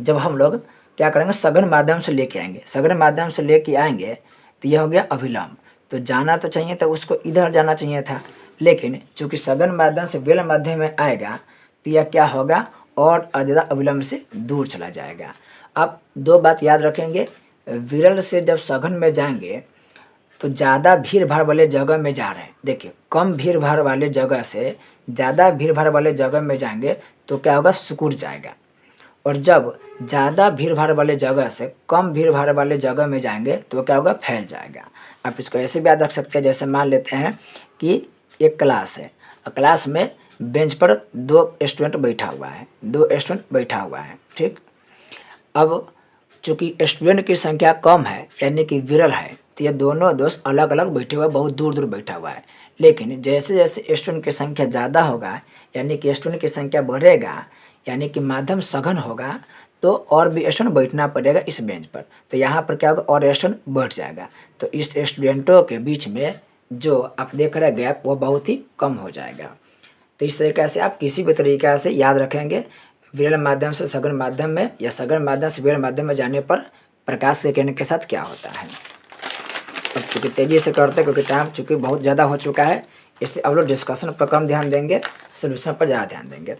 जब हम लोग क्या करेंगे, सघन माध्यम से लेके आएंगे, सघन माध्यम से लेके आएंगे तो यह हो गया अभिलंब। तो जाना तो चाहिए था, उसको इधर जाना चाहिए था, लेकिन चूँकि सघन माध्यम से विरल माध्यम में आएगा तो यह क्या होगा, और ज़्यादा अभिलंब से दूर चला जाएगा। अब 2 बात याद रखेंगे, विरल से जब सघन में जाएंगे तो ज़्यादा भीड़ भाड़ वाले जगह में जा रहे हैं। देखिए, कम भीड़ भाड़ वाले जगह से ज़्यादा भीड़ भाड़ वाले जगह में जाएंगे तो क्या होगा, सिकुड़ जाएगा। और जब ज़्यादा भीड़ भाड़ वाले जगह से कम भीड़ भाड़ वाले जगह में जाएंगे तो क्या होगा, फैल जाएगा। आप इसको ऐसे भी याद रख सकते हैं, जैसे मान लेते हैं कि एक क्लास है, क्लास में बेंच पर 2 स्टूडेंट बैठा हुआ है, 2 स्टूडेंट बैठा हुआ है, ठीक। अब चूँकि स्टूडेंट की संख्या कम है, यानी कि विरल है, तो ये दोनों दोस्त अलग अलग बैठे हुए, बहुत दूर दूर बैठा हुआ है। लेकिन जैसे जैसे स्टूडेंट की संख्या ज़्यादा होगा, यानी कि स्टूडेंट की संख्या बढ़ेगा, यानी कि माध्यम सघन होगा, तो और भी स्टूडेंट बैठना पड़ेगा इस बेंच पर। तो यहाँ पर क्या होगा, और स्टूडेंट बैठ जाएगा। तो इस स्टूडेंटों के बीच में जो आप देख रहे हैं गैप, वो बहुत ही कम हो जाएगा। तो इस तरीके से आप किसी भी तरीक़े से याद रखेंगे, विरल माध्यम से सघन माध्यम में या सघन माध्यम से विरल माध्यम में जाने पर प्रकाश के किरण के साथ क्या होता है। अब चूँकि तेज़ी से करते, क्योंकि टाइम चूँकि बहुत ज़्यादा हो चुका है, इसलिए अब लोग डिस्कशन पर कम ध्यान देंगे, सोल्यूशन पर ज़्यादा ध्यान देंगे।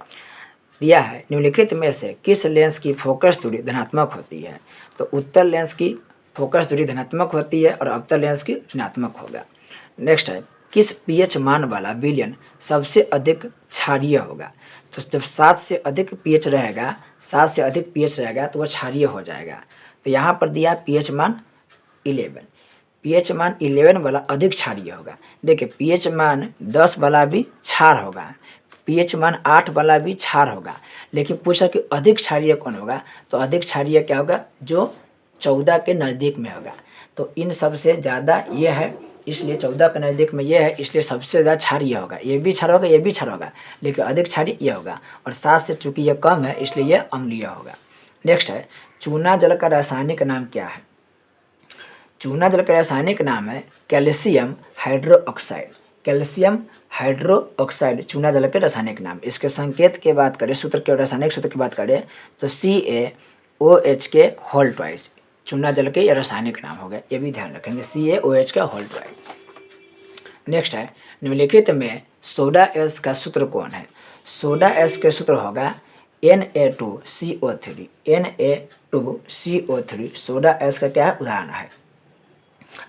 दिया है, निम्नलिखित में से किस लेंस की फोकस दूरी धनात्मक होती है। तो उत्तल लेंस की फोकस दूरी धनात्मक होती है और अवतल लेंस की ऋणात्मक होगा। नेक्स्ट है, किस पीएच मान वाला विलयन सबसे अधिक क्षारीय होगा। तो जब 7 से अधिक पीएच रहेगा, 7 से अधिक पीएच रहेगा तो वह क्षारीय हो जाएगा। तो यहाँ पर दिया पीएच मान 11। pH मान 11 वाला अधिक क्षारीय होगा। देखिए pH मान 10 वाला भी क्षार होगा, pH मान 8 वाला भी क्षार होगा, लेकिन पूछा कि अधिक क्षारीय कौन होगा, तो अधिक क्षारीय क्या होगा, जो 14 के नज़दीक में होगा। तो इन सबसे ज़्यादा ये है, इसलिए 14 के नज़दीक में ये है, इसलिए सबसे ज़्यादा क्षारीय होगा। ये भी क्षार होगा, ये भी क्षार होगा, लेकिन अधिक क्षारीय ये होगा। और 7 से चूँकि ये कम है इसलिए ये अम्लीय होगा। नेक्स्ट है, चूना जल का रासायनिक नाम क्या है। चूना जल का रासायनिक नाम है कैल्शियम हाइड्रोक्साइड। कैल्शियम हाइड्रोक्साइड चूना जल के रासायनिक नाम। इसके संकेत की बात करें, सूत्र के रासायनिक सूत्र की बात करें तो CaOH के होल ट्वाइस चूना जल के रासायनिक नाम हो गया, ये भी ध्यान रखेंगे, CaOH का होल ट्वाइस। नेक्स्ट है, निम्नलिखित में सोडा एस का सूत्र कौन है। सोडा एस के सूत्र होगा Na2CO3। Na2CO3 सोडा एस का क्या है, उदाहरण है।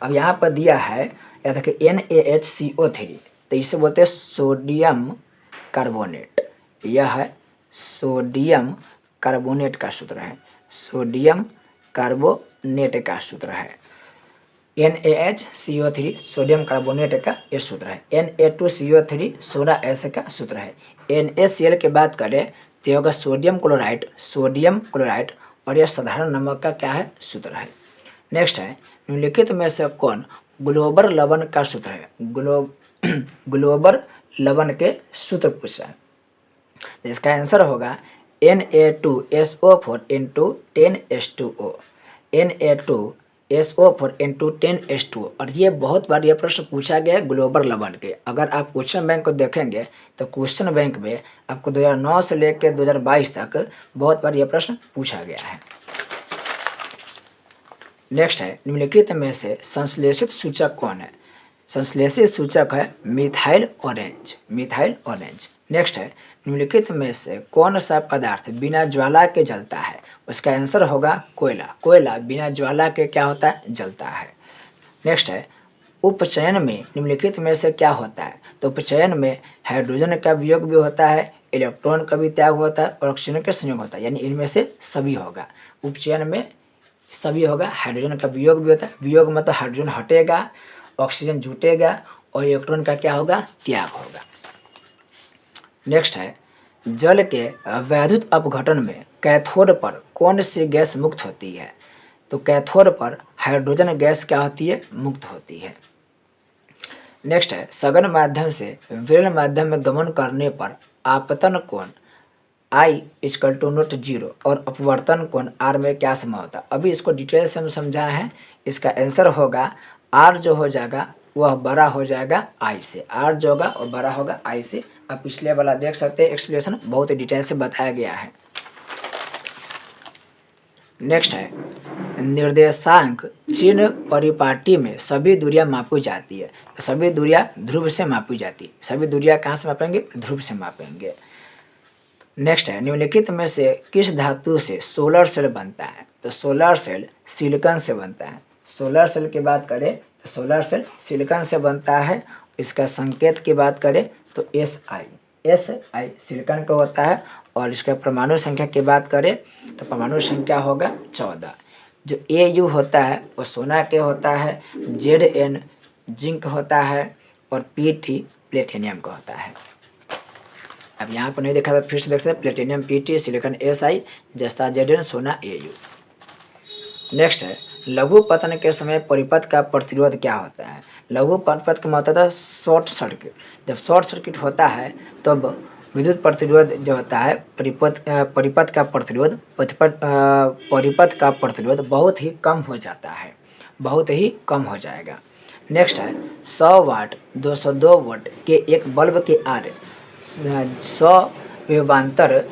अब यहाँ पर दिया है, या देखिए NaHCO3, तो इसे बोलते हैं सोडियम कार्बोनेट। यह है सोडियम कार्बोनेट का सूत्र है, सोडियम कार्बोनेट का सूत्र है। NaHCO3 सोडियम कार्बोनेट का ये सूत्र है। Na2CO3 सोडा एस का सूत्र है। NaCl की बात करें तो होगा सोडियम क्लोराइड, और यह साधारण नमक का क्या है, सूत्र है। नेक्स्ट है, निम्नलिखित में से कौन ग्लोबल लवण का सूत्र है। ग्लोबल लवण के सूत्र पूछा है, तो इसका आंसर होगा Na2SO4 × 10H2O। Na2SO4 × 10H2O। और ये बहुत बार ये प्रश्न पूछा गया है ग्लोबल लवण के। अगर आप क्वेश्चन बैंक को देखेंगे तो क्वेश्चन बैंक में आपको 2009 से लेकर 2022 तक बहुत बार ये प्रश्न पूछा गया है। नेक्स्ट है, निम्नलिखित में से संश्लेषित सूचक कौन है। संश्लेषित सूचक है मिथाइल ऑरेंज। नेक्स्ट है, निम्नलिखित में से कौन सा पदार्थ बिना ज्वाला के जलता है। उसका आंसर होगा कोयला बिना ज्वाला के क्या होता है, जलता है। नेक्स्ट है, उपचयन में निम्नलिखित में से क्या होता है। तो उपचयन में हाइड्रोजन का वियोग भी होता है, इलेक्ट्रॉन का भी त्याग होता है और ऑक्सीजन का संयोग होता है, यानी इनमें से सभी होगा। उपचयन में सभी होगा, हाइड्रोजन का वियोग भी होता है। वियोग मतलब हाइड्रोजन हटेगा, ऑक्सीजन जुटेगा और इलेक्ट्रॉन का क्या होगा, त्याग होगा। नेक्स्ट है, जल के वैद्युत अपघटन में कैथोड पर कौन सी गैस मुक्त होती है। तो कैथोड पर हाइड्रोजन गैस क्या होती है, मुक्त होती है। नेक्स्ट है, सघन माध्यम से विरल माध्यम में गमन करने पर आपतन कोण I=0 और अपवर्तन कोण R में क्या समय होता है। अभी इसको डिटेल से हम समझाए हैं। इसका आंसर होगा R जो हो जाएगा वह बड़ा हो जाएगा I से। R जो होगा वह बड़ा होगा I से। आप पिछले वाला देख सकते हैं, एक्सप्लेनेशन बहुत डिटेल से बताया गया है। नेक्स्ट है, निर्देशांक चिन्ह परिपाटी में सभी दूरियां मापी जाती है। तो सभी दूरियां ध्रुव से मापी जाती है। सभी दूरियां कहाँ से मापेंगे, ध्रुव से मापेंगे। नेक्स्ट है, निम्नलिखित में से किस धातु से सोलर सेल बनता है। तो सोलर सेल सिलिकॉन से बनता है। सोलर सेल की बात करें तो सोलर सेल सिलिकॉन से बनता है। इसका संकेत की बात करें तो SI सिलिकॉन का होता है। और इसका परमाणु संख्या की बात करें तो परमाणु संख्या होगा 14। जो AU होता है वो सोना के होता है, ZN जिंक होता है और PT प्लेटिनियम का होता है। अब यहाँ पर नहीं देखा था, फिर से देख सकते हैं, प्लेटिनियम PT, सिलिकॉन SI, जस्ता ZN, सोना AU। नेक्स्ट है, लघु पतन के समय परिपथ का प्रतिरोध क्या होता है। लघु परिपथ का मतलब है शॉर्ट सर्किट। जब शॉर्ट सर्किट होता है तब विद्युत प्रतिरोध जो होता है परिपथ का प्रतिरोध बहुत ही कम हो जाता है, बहुत ही कम हो जाएगा। नेक्स्ट है, 100 वाट 202 वाट के एक बल्ब के आर 100 विभवांतर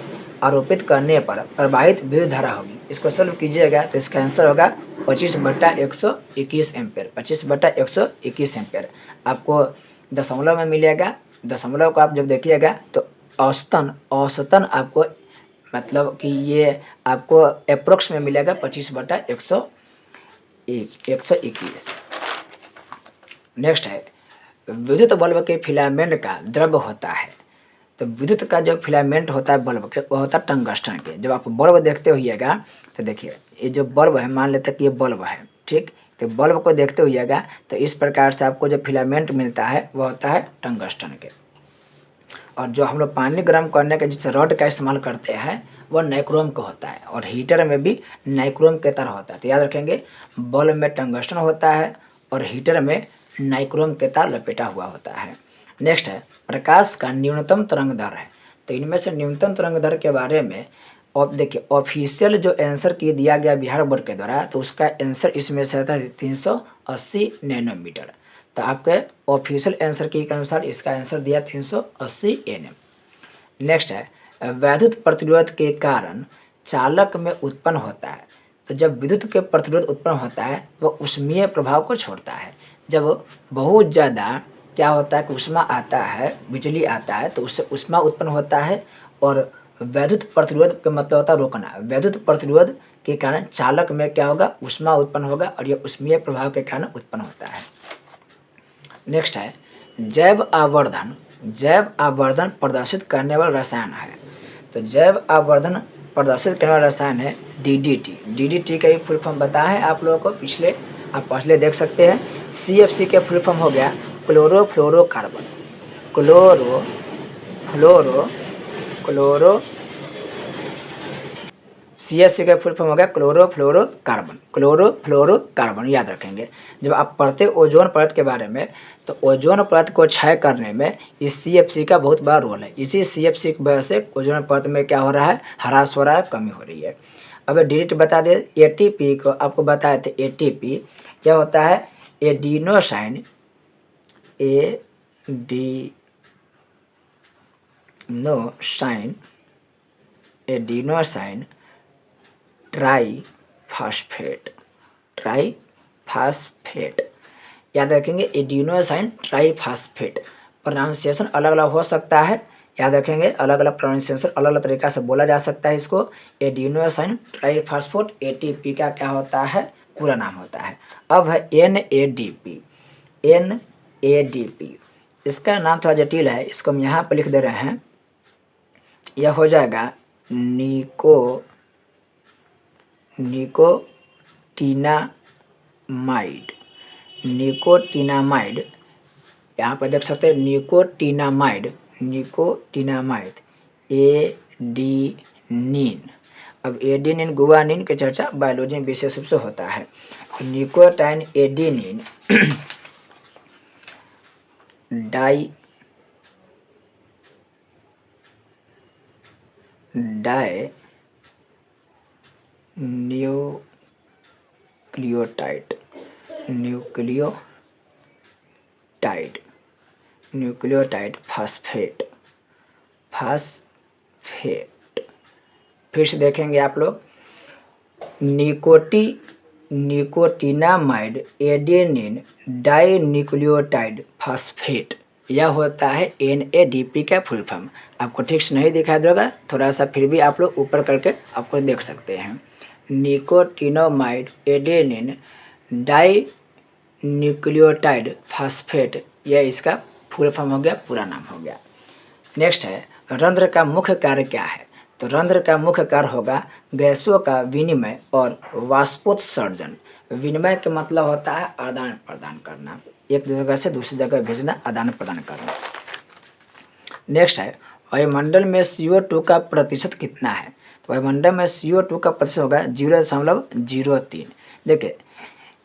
आरोपित करने पर प्रवाहित विद्युत धारा होगी। इसको सॉल्व कीजिएगा तो इसका आंसर होगा 25/121 एम्पेयर। 25/121 एम्पेयर आपको दशमलव में मिलेगा। दशमलव को आप जब देखिएगा तो औसतन आपको मतलब कि ये आपको अप्रोक्स में मिलेगा 25/121। नेक्स्ट है, विद्युत बल्ब के फिलामेंट का द्रव्य होता है। तो विद्युत का जो फिलामेंट होता है बल्ब के, वह होता है टंगस्टन के। जब आप बल्ब देखते होइएगा तो देखिए, ये जो बल्ब है, मान लेते हैं कि ये बल्ब है, ठीक, तो बल्ब को देखते हुएगा तो इस प्रकार से आपको जो फिलामेंट मिलता है वह होता है टंगस्टन के। और जो हम लोग पानी गर्म करने के जिस रॉड का इस्तेमाल करते हैं वह नाइक्रोम का होता है, और हीटर में भी नाइक्रोम के तरह होता है। तो याद रखेंगे, बल्ब में टंगस्टन होता है और हीटर में नाइक्रोम के तार लपेटा हुआ होता है। नेक्स्ट है प्रकाश का न्यूनतम तरंग दर है। तो इनमें से न्यूनतम तरंग दर के बारे में अब देखिए, ऑफिशियल जो आंसर की दिया गया बिहार बोर्ड के द्वारा, तो उसका आंसर इसमें से आता है 380 नैनोमीटर। तो आपके ऑफिशियल आंसर के अनुसार इसका आंसर दिया 380 nm। नेक्स्ट है वैद्युत प्रतिरोध के कारण चालक में उत्पन्न होता है। तो जब विद्युत के प्रतिरोध उत्पन्न होता है वह ऊष्मीय प्रभाव को छोड़ता है। जब बहुत ज़्यादा क्या होता है कि ऊष्मा आता है, बिजली आता है, तो उससे ऊष्मा उत्पन्न होता है। और वैद्युत प्रतिरोध का मतलब होता है रोकना। वैद्युत प्रतिरोध के कारण चालक में क्या होगा, ऊष्मा उत्पन्न होगा, और यह ऊष्मीय प्रभाव के कारण उत्पन्न होता है। नेक्स्ट है जैव आवर्धन। जैव आवर्धन प्रदर्शित करने वाला रसायन है। तो जैव आवर्धन प्रदर्शित करने वाला रसायन है DDT। DDT का एक फुल फॉर्म बताया है आप लोगों को, आप पहले देख सकते हैं। CFC का फुल फॉर्म हो गया क्लोरोफ्लोरोकार्बन। क्लोरो CFC का फुल फॉर्म हो गया क्लोरोफ्लोरोकार्बन। याद रखेंगे, जब आप पढ़ते ओजोन परत के बारे में, तो ओजोन परत को क्षय करने में इस CFC का बहुत बड़ा रोल है। इसी CFC की वजह से ओजोन परत में क्या हो रहा है, ह्रास हो रहा है, कमी हो रही है। अब DDT बता दे। ATP को आपको बताए थे। ATP क्या होता है, एडिनोसाइन ट्राईफास्फेट। याद रखेंगे, एडिनोसाइन ट्राईफास्फेट। प्रोनाउंसिएशन अलग अलग हो सकता है, याद रखेंगे, अलग अलग प्रोनाउंसिएशन अलग अलग तरीका से बोला जा सकता है इसको। एडिनोसाइन ट्राईफास्फेट ATP का क्या होता है, पूरा नाम होता है। अब है NADP। इसका नाम थोड़ा जटिल है, इसको हम यहाँ पर लिख दे रहे हैं। यह हो जाएगा निकोटिनामाइड। यहाँ पर देख सकते हैं निकोटिनामाइड एडीनिन। अब एडीनिन गुआनिन की चर्चा बायोलॉजी में विशेष रूप से होता है। Nicotine adenine nucleotide phosphate. फिर से देखेंगे आप लोग, निकोटिनामाइड एडेनिन डाइन्यूक्लियोटाइड फास्फेट, यह होता है NADP का फुल फॉर्म। आपको ठीक से नहीं दिखाई देगा, थोड़ा सा फिर भी आप लोग ऊपर करके आपको देख सकते हैं। निकोटिनामाइड एडेनिन डाइन्यूक्लियोटाइड फास्फेट, यह इसका फुल फॉर्म हो गया, पूरा नाम हो गया। नेक्स्ट है रंध्र का मुख्य कार्य क्या है। तो रंध्र का मुख्य कार्य होगा गैसों का विनिमय और वाष्पोत्सर्जन। विनिमय का मतलब होता है आदान प्रदान करना, एक जगह से दूसरी जगह भेजना, आदान प्रदान करना। नेक्स्ट है वायुमंडल में CO2 का प्रतिशत कितना है। तो वायुमंडल में CO2 का प्रतिशत होगा 0.03। देखिए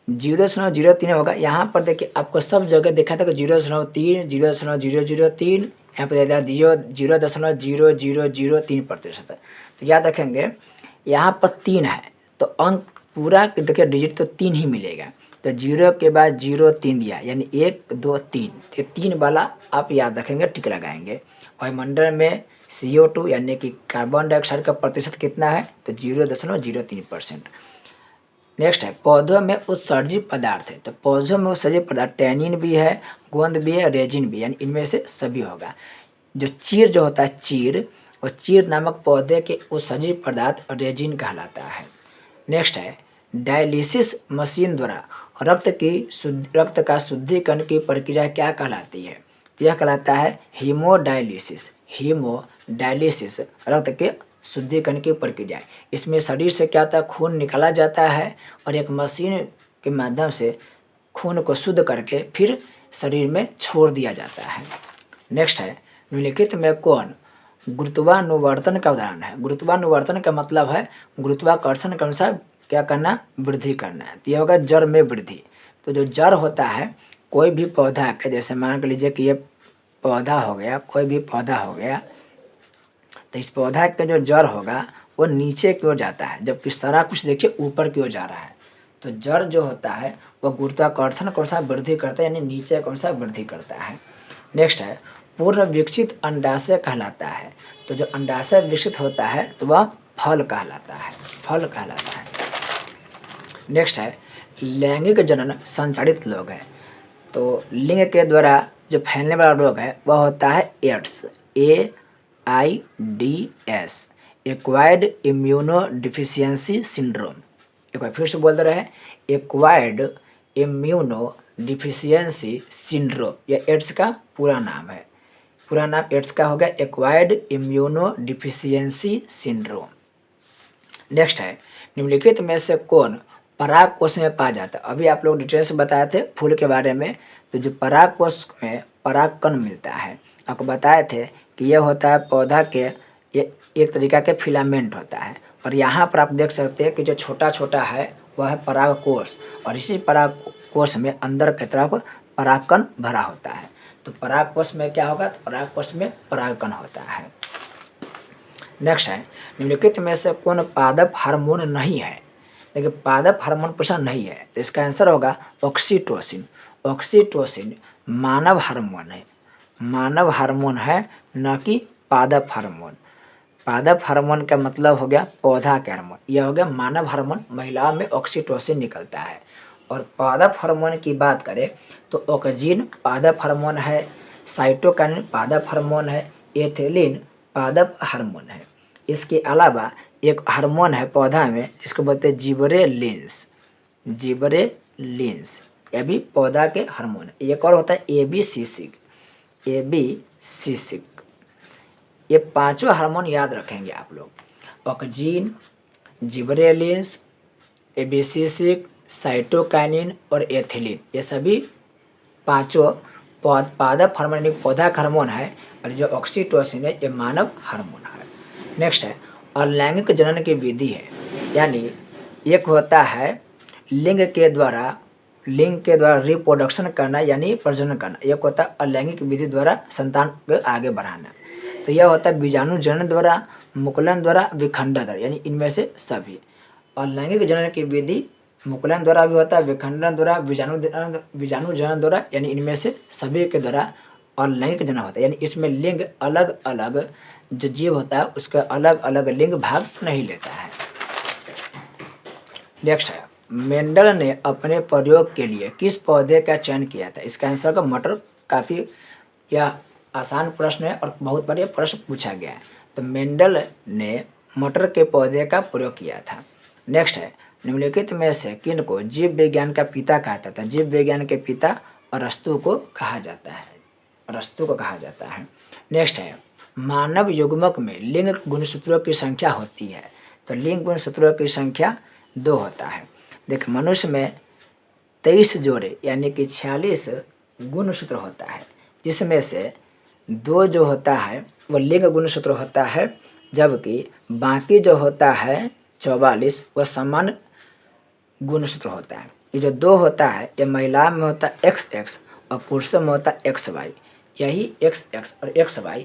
0.03 होगा। यहाँ पर देखिए आपको सब जगह देखा था कि 0.3, 0.003, यहाँ पर 0.0003%। तो याद रखेंगे, यहाँ पर 3 है तो अंक पूरा देखिए डिजिट तो 3 ही मिलेगा। तो 0 के बाद 0.3 दिया, यानी 1 2 3, तो 3 वाला आप याद रखेंगे, टिक लगाएंगे। वायुमंडल में CO2 यानी कि कार्बन डाइऑक्साइड का प्रतिशत कितना है, तो 0.03%। नेक्स्ट है पौधों में उत्सर्जित पदार्थ है। तो पौधों में उत्सर्जित पदार्थ टैनिन भी है, गोंद भी है, रेजिन भी, यानी इनमें से सभी होगा। जो चीर जो होता है चीर, और चीर नामक पौधे के उत्सर्जित पदार्थ रेजिन कहलाता है। नेक्स्ट है डायलिसिस मशीन द्वारा रक्त का शुद्धिकरण की प्रक्रिया क्या कहलाती है। तो यह कहलाता है हीमोडायलिसिस। रक्त के शुद्धिकरण की प्रक्रिया। इसमें शरीर से क्या होता है, खून निकाला जाता है और एक मशीन के माध्यम से खून को शुद्ध करके फिर शरीर में छोड़ दिया जाता है। नेक्स्ट है, निम्नलिखित में कौन गुरुत्वानुवर्तन का उदाहरण है? गुरुत्वानुवर्तन का मतलब है गुरुत्वाकर्षण के अनुसार क्या करना, वृद्धि करना है। तो यह होगा जड़ में वृद्धि। तो जो जड़ होता है कोई भी पौधा के, जैसे मान कर लीजिए कि ये पौधा हो गया, कोई भी पौधा हो गया, तो इस पौधा का जो जड़ होगा वो नीचे की ओर जाता है, जबकि सारा कुछ देखिए ऊपर की ओर जा रहा है। तो जड़ जो होता है वह गुरुत्वाकर्षण के अनुसार वृद्धि करता है, यानी नीचे के अनुसार वृद्धि करता है। नेक्स्ट है, पूर्ण विकसित अंडाशय कहलाता है। तो जो अंडाशय विकसित होता है तो वह फल कहलाता है, फल कहलाता है। नेक्स्ट है, लैंगिक जनन संचालित रोग है। तो लिंग के द्वारा जो फैलने वाला रोग है वह होता है AIDS, AIDS, acquired immunodeficiency syndrome. एक बार फिर से बोलते रहे, एक्वायर्ड इम्यूनो डिफिशियंसी सिंड्रोम, यह एड्स का पूरा नाम है। पूरा नाम एड्स का हो गया acquired immunodeficiency syndrome. Next है, निम्नलिखित में से कौन पराग कोष में पाया जाता है? अभी आप लोग डिटेल से बताए थे फूल के बारे में। तो जो पराग कोष में परागकण मिलता है, आपको बताए थे कि यह होता है पौधा के ये एक तरीका के फिलामेंट होता है। और यहाँ पर आप देख सकते हैं कि जो छोटा छोटा है वह है पराग कोष, और इसी पराग कोष में अंदर की तरफ परागकण भरा होता है। तो पराग कोष में क्या होगा, तो पराग कोष में परागकण होता है। नेक्स्ट है, निम्नलिखित में से कौन पादप हार्मोन नहीं है? देखिए पादप हार्मोन प्रश्न नहीं है, तो इसका आंसर होगा ऑक्सीटोसिन। ऑक्सीटोसिन मानव हार्मोन है, मानव हार्मोन है, न कि पादप हार्मोन। पादप हार्मोन का मतलब हो गया पौधा के हार्मोन, यह हो गया मानव हार्मोन। महिलाओं में ऑक्सीटोसिन निकलता है। और पादप हार्मोन की बात करें तो ऑक्सीन पादप हार्मोन है, साइटोकाइनिन पादप हार्मोन है, एथिलीन पादप हार्मोन है। इसके अलावा एक हार्मोन है पौधा में जिसको बोलते हैं जिबरेलिन्स, जिबरेलिन्स, यह भी पौधा के हार्मोन है। एक और होता है एबीसिसिक, एबीसिसिक। ये पांचों हार्मोन याद रखेंगे आप लोग, ऑक्सीन, जिबरेलिन्स, एबीसिसिक, साइटोकाइनिन और एथिलीन, ये सभी पांचों पादप हार्मोन पौधा का हार्मोन है। और जो ऑक्सीटोसिन है ये मानव हार्मोन है। नेक्स्ट है, अलैंगिक जनन की विधि है, यानी एक होता है लिंग के द्वारा रिप्रोडक्शन करना यानी प्रजनन करना, एक होता है अलैंगिक विधि द्वारा संतान को आगे बढ़ाना। तो यह होता है बीजाणु जनन द्वारा, मुकुलन द्वारा, विखंडन द्वारा, यानी इनमें से सभी। अलैंगिक जनन की विधि मुकुलन द्वारा भी होता है, विखंडन द्वारा, बीजाणु जनन द्वारा, यानी इनमें से सभी के द्वारा अलैंगिक जनन होता है। यानी इसमें लिंग अलग अलग जो जीव होता है उसका अलग अलग लिंग भाग नहीं लेता है। नेक्स्ट है, मेंडल ने अपने प्रयोग के लिए किस पौधे का चयन किया था? इसका आंसर का मटर। काफ़ी यह आसान प्रश्न है और बहुत बार यह प्रश्न पूछा गया है। तो मेंडल ने मटर के पौधे का प्रयोग किया था। नेक्स्ट है, निम्नलिखित में से किन को जीव विज्ञान का पिता कहा जाता है? जीव विज्ञान के पिता अरस्तु को कहा जाता है, अरस्तु को कहा जाता है। नेक्स्ट है, मानव युग्मक में लिंग गुणसूत्रों की संख्या होती है। तो लिंग गुणसूत्रों की संख्या 2 होता है। देखिए मनुष्य में 23 जोड़े यानी कि 46 गुणसूत्र होता है, जिसमें से 2 जो होता है वो लिंग गुणसूत्र होता है, जबकि बाकी जो होता है 44 वह सामान्य गुणसूत्र होता है। ये जो 2 होता है ये महिला में होता है XX और पुरुषों में होता है XY। यही XX और XY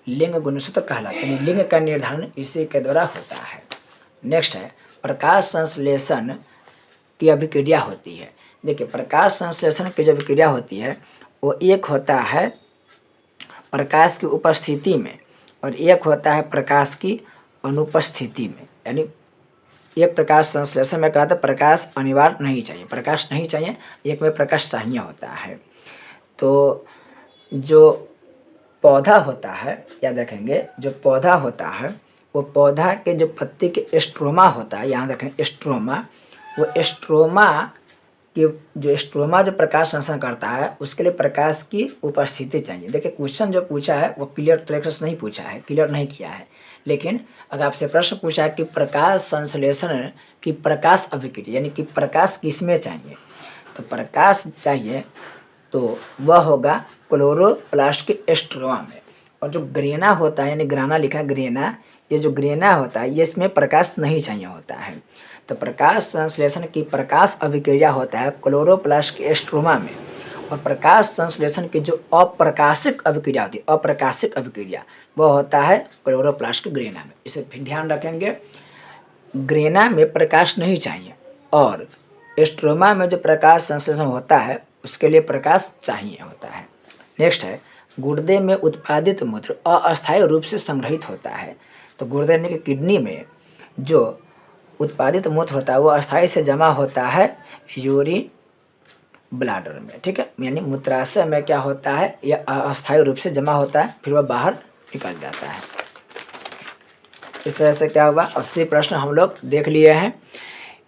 लिंग गुणसूत्र कहलाते हैं। लिंग का निर्धारण इसी के द्वारा होता है। नेक्स्ट है, प्रकाश संश्लेषण की अभिक्रिया होती है। देखिए प्रकाश संश्लेषण की जो अभिक्रिया होती है वो एक होता है प्रकाश की उपस्थिति में और एक होता है प्रकाश की अनुपस्थिति में। यानी एक प्रकाश संश्लेषण में कहता है प्रकाश अनिवार्य नहीं चाहिए, प्रकाश नहीं चाहिए, एक में प्रकाश चाहिए होता है। तो जो पौधा होता है, याद रखेंगे जो पौधा होता है वो पौधा के जो पत्ती के स्ट्रोमा होता है, यहाँ रखें स्ट्रोमा, वो स्ट्रोमा कि जो स्ट्रोमा जो प्रकाश संश्लेषण करता है उसके लिए प्रकाश की उपस्थिति चाहिए। देखिए क्वेश्चन जो पूछा है वो क्लियर तरीके से नहीं पूछा है, क्लियर नहीं किया है, लेकिन अगर आपसे प्रश्न पूछा कि प्रकाश संश्लेषण की प्रकाश अभिक्रिया यानी कि प्रकाश किसमें चाहिए, तो प्रकाश चाहिए तो वह होगा क्लोरोप्लास्ट के एस्ट्रोमा में। और जो ग्रेना होता है यानी ग्राना लिखा है ग्रेना, ये जो ग्रेना होता है ये इसमें प्रकाश नहीं चाहिए होता है। तो प्रकाश संश्लेषण की प्रकाश अभिक्रिया होता है क्लोरोप्लास्ट के एस्ट्रोमा में। और प्रकाश संश्लेषण की जो अप्रकाशिक अभिक्रिया होती है, अप्रकाशिक अभिक्रिया, वह होता है क्लोरोप्लास्ट के ग्रेना में। इसे फिर ध्यान रखेंगे, ग्रेना में प्रकाश नहीं चाहिए और एस्ट्रोमा में जो प्रकाश संश्लेषण होता है उसके लिए प्रकाश चाहिए होता है। नेक्स्ट है, गुर्दे में उत्पादित मूत्र अस्थायी रूप से संग्रहित होता है। तो गुर्दे यानी कि किडनी में जो उत्पादित मूत्र होता है वो अस्थायी से जमा होता है यूरिन ब्लाडर में, ठीक है, यानी मूत्राशय में क्या होता है, यह अस्थायी रूप से जमा होता है, फिर वह बाहर निकल जाता है। इस तरह से क्या हुआ, 80 प्रश्न हम लोग देख लिए हैं।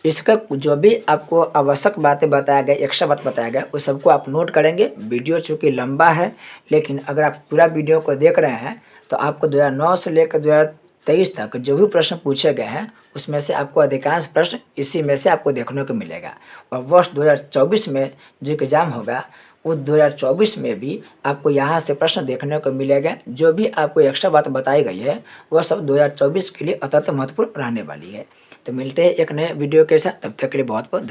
इसका जो भी आपको आवश्यक बातें बताया गया, एक्स्ट्रा बात बताया गया, उस सबको आप नोट करेंगे। वीडियो चूँकि लंबा है, लेकिन अगर आप पूरा वीडियो को देख रहे हैं तो आपको 2009 से लेकर 2023 तक जो भी प्रश्न पूछे गए हैं उसमें से आपको अधिकांश प्रश्न इसी में से आपको देखने को मिलेगा। और वर्ष 2024 में जो एग्ज़ाम होगा उस 2024 में भी आपको यहाँ से प्रश्न देखने को मिलेगा। जो भी आपको एक्स्ट्रा बात बताई गई है वह सब 2024 के लिए अत्यंत महत्वपूर्ण रहने वाली है। तो मिलते हैं एक नए वीडियो के साथ, तब तक के लिए बहुत बहुत